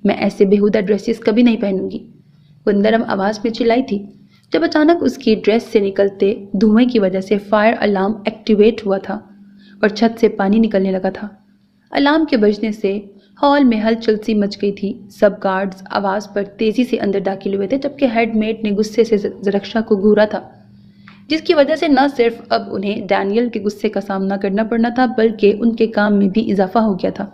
میں ایسے بیہودہ ڈریسز کبھی نہیں پہنوں گی، وہ نرم آواز میں چلائی تھی جب اچانک اس کی ڈریس سے نکلتے دھوئیں کی وجہ سے فائر الارم ایکٹیویٹ ہوا تھا اور چھت سے پانی نکلنے لگا تھا۔ الارم کے بجنے سے ہال میں ہلچل سی مچ گئی تھی۔ سب گارڈز آواز پر تیزی سے اندر داخل ہوئے تھے جبکہ ہیڈ میڈ نے غصے سے زرکشا کو گھورا تھا، جس کی وجہ سے نہ صرف اب انہیں ڈینیل کے غصے کا سامنا کرنا پڑنا تھا بلکہ ان کے کام میں بھی اضافہ ہو گیا تھا۔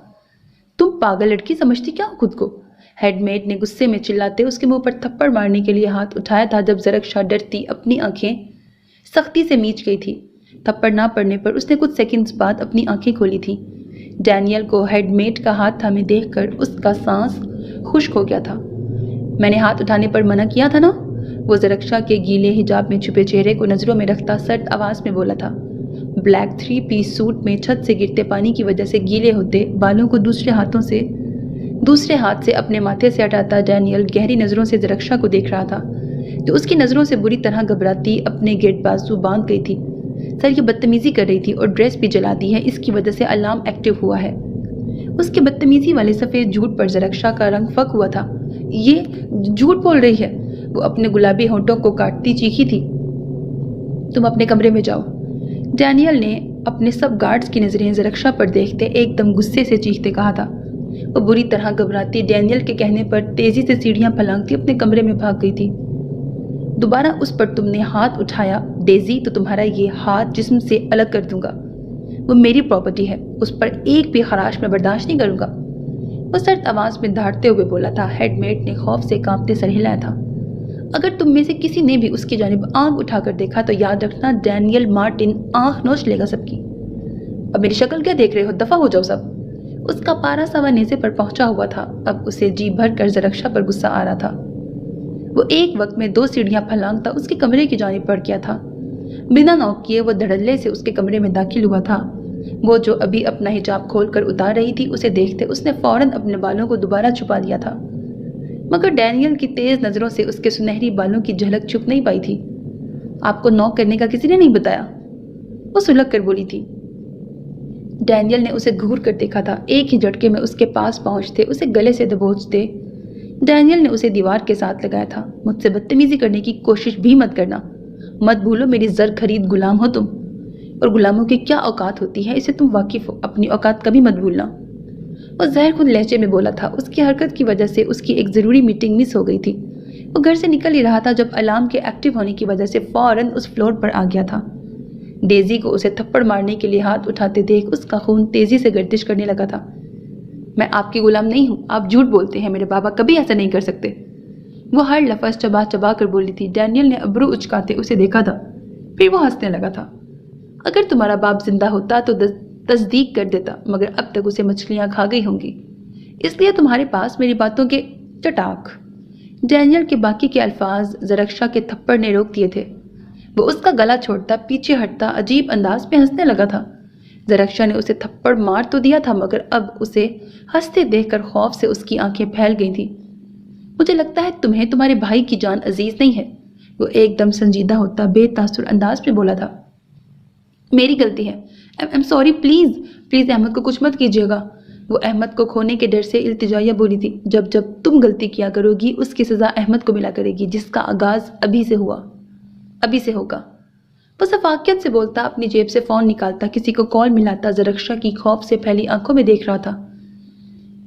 تم پاگل لڑکی سمجھتی کیا ہو خود کو؟ ہیڈ میڈ نے غصے میں چلاتے اس کے منہ پر تھپڑ مارنے کے لیے ہاتھ اٹھایا تھا جب زرکشا ڈرتی اپنی آنکھیں سختی سے میچ گئی تھی۔ تھپڑ نہ پڑنے پر اس نے کچھ سیکنڈز بعد اپنی آنکھیں کھولی تھیں۔ ڈینیل کو ہیڈ میڈ کا ہاتھ تھامے دیکھ کر اس کا سانس خشک ہو گیا تھا۔ میں نے ہاتھ اٹھانے پر منع کیا تھا نا؟ وہ زرکشا کے گیلے حجاب میں چھپے چہرے کو نظروں میں رکھتا سرد آواز میں بولا تھا۔ بلیک 3 پیس سوٹ میں چھت سے گرتے پانی کی وجہ سے گیلے ہوتے بالوں کو دوسرے ہاتھ سے اپنے ماتھے سے ہٹاتا ڈینیل گہری نظروں سے زرکشا کو دیکھ رہا تھا جو اس کی نظروں سے بری طرح گھبراتی اپنے گرد بازو باندھ گئی تھی۔ سر یہ بدتمیزی کر رہی تھی اور ڈریس بھی جلا دی ہے، اس کی وجہ سے الارم ایکٹیو ہوا ہے۔ اس کے بدتمیزی والے سفید جھوٹ پر زرکشا کا رنگ فک ہوا تھا۔ یہ جھوٹ بول رہی ہے، وہ اپنے گلابی ہونٹوں کو کاٹتی چیخی تھی۔ تم اپنے کمرے میں جاؤ۔ ڈینیل نے اپنے سب گارڈز کی نظریں زرکشا پر دیکھتے ایک دم غصے سے چیختے کہا تھا۔ وہ بری طرح گھبراتی ڈینیل کے کہنے پر تیزی سے سیڑھیاں پھلانگتی اپنے کمرے میں بھاگ گئی تھی۔ دوبارہ اس پر تم نے ہاتھ اٹھایا ڈیزی تو تمہارا یہ ہاتھ جسم سے الگ کر دوں گا۔ وہ میری پراپرٹی ہے، اس پر ایک بھی خراش میں برداشت نہیں کروں گا، وہ سرد آواز میں دھاڑتے ہوئے بولا تھا۔ ہیڈ میڈ نے خوف سے کانپتے سر ہلایا تھا۔ اگر تم میں سے کسی نے بھی اس کی جانب آنکھ اٹھا کر دیکھا تو یاد رکھنا ڈینیل مارٹن آنکھ نوچ لے گا سب کی۔ اب میری شکل کیا دیکھ رہے ہو؟ دفع ہو جاؤ سب۔ اس کا پارا سوا نیزے پر پہنچا ہوا تھا۔ اب اسے جی بھر کر زرکشا پر غصہ آ رہا تھا۔ وہ ایک وقت میں 2 سیڑھیاں پھلانگتا اس کے کمرے کی جانب بڑھ گیا تھا۔ بنا نوک کیے وہ دھڑلے سے اس کے کمرے میں داخل ہوا تھا۔ وہ جو ابھی اپنا حجاب کھول کر اتار رہی تھی اسے دیکھتے اس نے فوراً اپنے بالوں کو دوبارہ چھپا دیا تھا، مگر ڈینیل کی تیز نظروں سے اس کے سنہری بالوں کی جھلک چھپ نہیں پائی تھی۔ آپ کو نوک کرنے کا کسی نے نہیں بتایا؟ وہ سلگ کر بولی تھی۔ ڈینیل نے اسے گھور کر دیکھا تھا۔ ایک ہی جھٹکے میں اس کے پاس پہنچتے اسے گلے سے دبوچتے ڈینیل نے اسے دیوار کے ساتھ لگایا تھا۔ مجھ سے بدتمیزی کرنے کی کوشش بھی مت کرنا، مت بھولو میری زر خرید غلام ہو تم، اور غلاموں کی کیا اوقات ہوتی ہے اسے تم واقف ہو، اپنی اوقات کبھی مت بھولنا، وہ زہر خود لہجے میں بولا تھا۔ اس کی حرکت کی وجہ سے اس کی ایک ضروری میٹنگ مس ہو گئی تھی۔ وہ گھر سے نکل ہی رہا تھا جب الارم کے ایکٹیو ہونے کی وجہ سے فوراً اس فلور پر آ گیا تھا۔ ڈیزی کو اسے تھپڑ مارنے کے لیے ہاتھ اٹھاتے دیکھ اس کا خون تیزی سے گردش کرنے لگا تھا۔ میں آپ کی غلام نہیں ہوں، آپ جھوٹ بولتے ہیں، میرے بابا کبھی ایسا نہیں کر سکتے، وہ ہر لفظ چبا چبا کر بولی تھی۔ ڈینیل نے ابرو اچکاتے اسے دیکھا تھا، پھر وہ ہنسنے لگا تھا۔ اگر تمہارا باپ زندہ ہوتا تو تصدیق کر دیتا، مگر اب تک اسے مچھلیاں کھا گئی ہوں گی، اس لیے تمہارے پاس میری باتوں کے چٹاک۔ ڈینیل کے باقی کے الفاظ زرکشا کے تھپڑ نے روک دیے تھے۔ وہ اس کا گلا چھوڑتا پیچھے ہٹتا عجیب انداز میں ہنسنے لگا تھا۔ زرکشا نے اسے تھپڑ مار تو دیا تھا مگر اب اسے ہنستے دیکھ کر خوف سے اس کی آنکھیں پھیل گئی تھیں۔ مجھے لگتا ہے تمہیں تمہارے بھائی کی جان عزیز نہیں ہے، وہ ایک دم سنجیدہ ہوتا بے تاثر انداز میں بولا تھا۔ میری غلطی ہے، I'm sorry، پلیز احمد کو کچھ مت کیجیے گا، وہ احمد کو کھونے کے ڈر سے التجائیہ بولی تھی۔ جب تم غلطی کیا کرو گی اس کی سزا احمد کو ملا کرے گی، جس کا آغاز ابھی سے ہوگا۔ وہ شفقت سے بولتا اپنی جیب سے فون نکالتا کسی کو کال ملاتا زرکشا کی خوف سے پھیلی آنکھوں میں دیکھ رہا تھا۔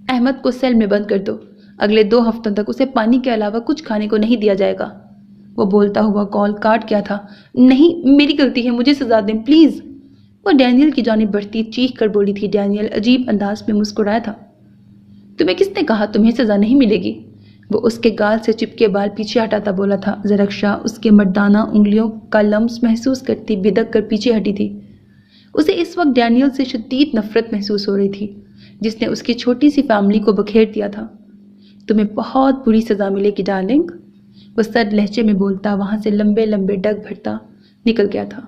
احمد کو سیل میں بند کر دو، اگلے 2 ہفتوں تک اسے پانی کے علاوہ کچھ کھانے کو نہیں دیا جائے گا، وہ بولتا ہوا کال کاٹ گیا تھا۔ نہیں میری غلطی ہے، مجھے سزا دیں پلیز، وہ ڈینیل کی جانب بڑھتی چیخ کر بولی تھی۔ ڈینیل عجیب انداز میں مسکرایا تھا۔ تمہیں کس نے کہا تمہیں سزا نہیں ملے گی؟ وہ اس کے گال سے چپکے بال پیچھے ہٹاتا بولا تھا۔ زرکشا اس کے مردانہ انگلیوں کا لمس محسوس کرتی بدک کر پیچھے ہٹی تھی۔ اسے اس وقت ڈینیل سے شدید نفرت محسوس ہو رہی تھی، جس نے اس کی چھوٹی سی فیملی کو بکھیر دیا تھا۔ تمہیں بہت بری سزا ملے گی ڈارلنگ، وہ سرد لہجے میں بولتا وہاں سے لمبے لمبے ڈگ بھرتا نکل گیا تھا۔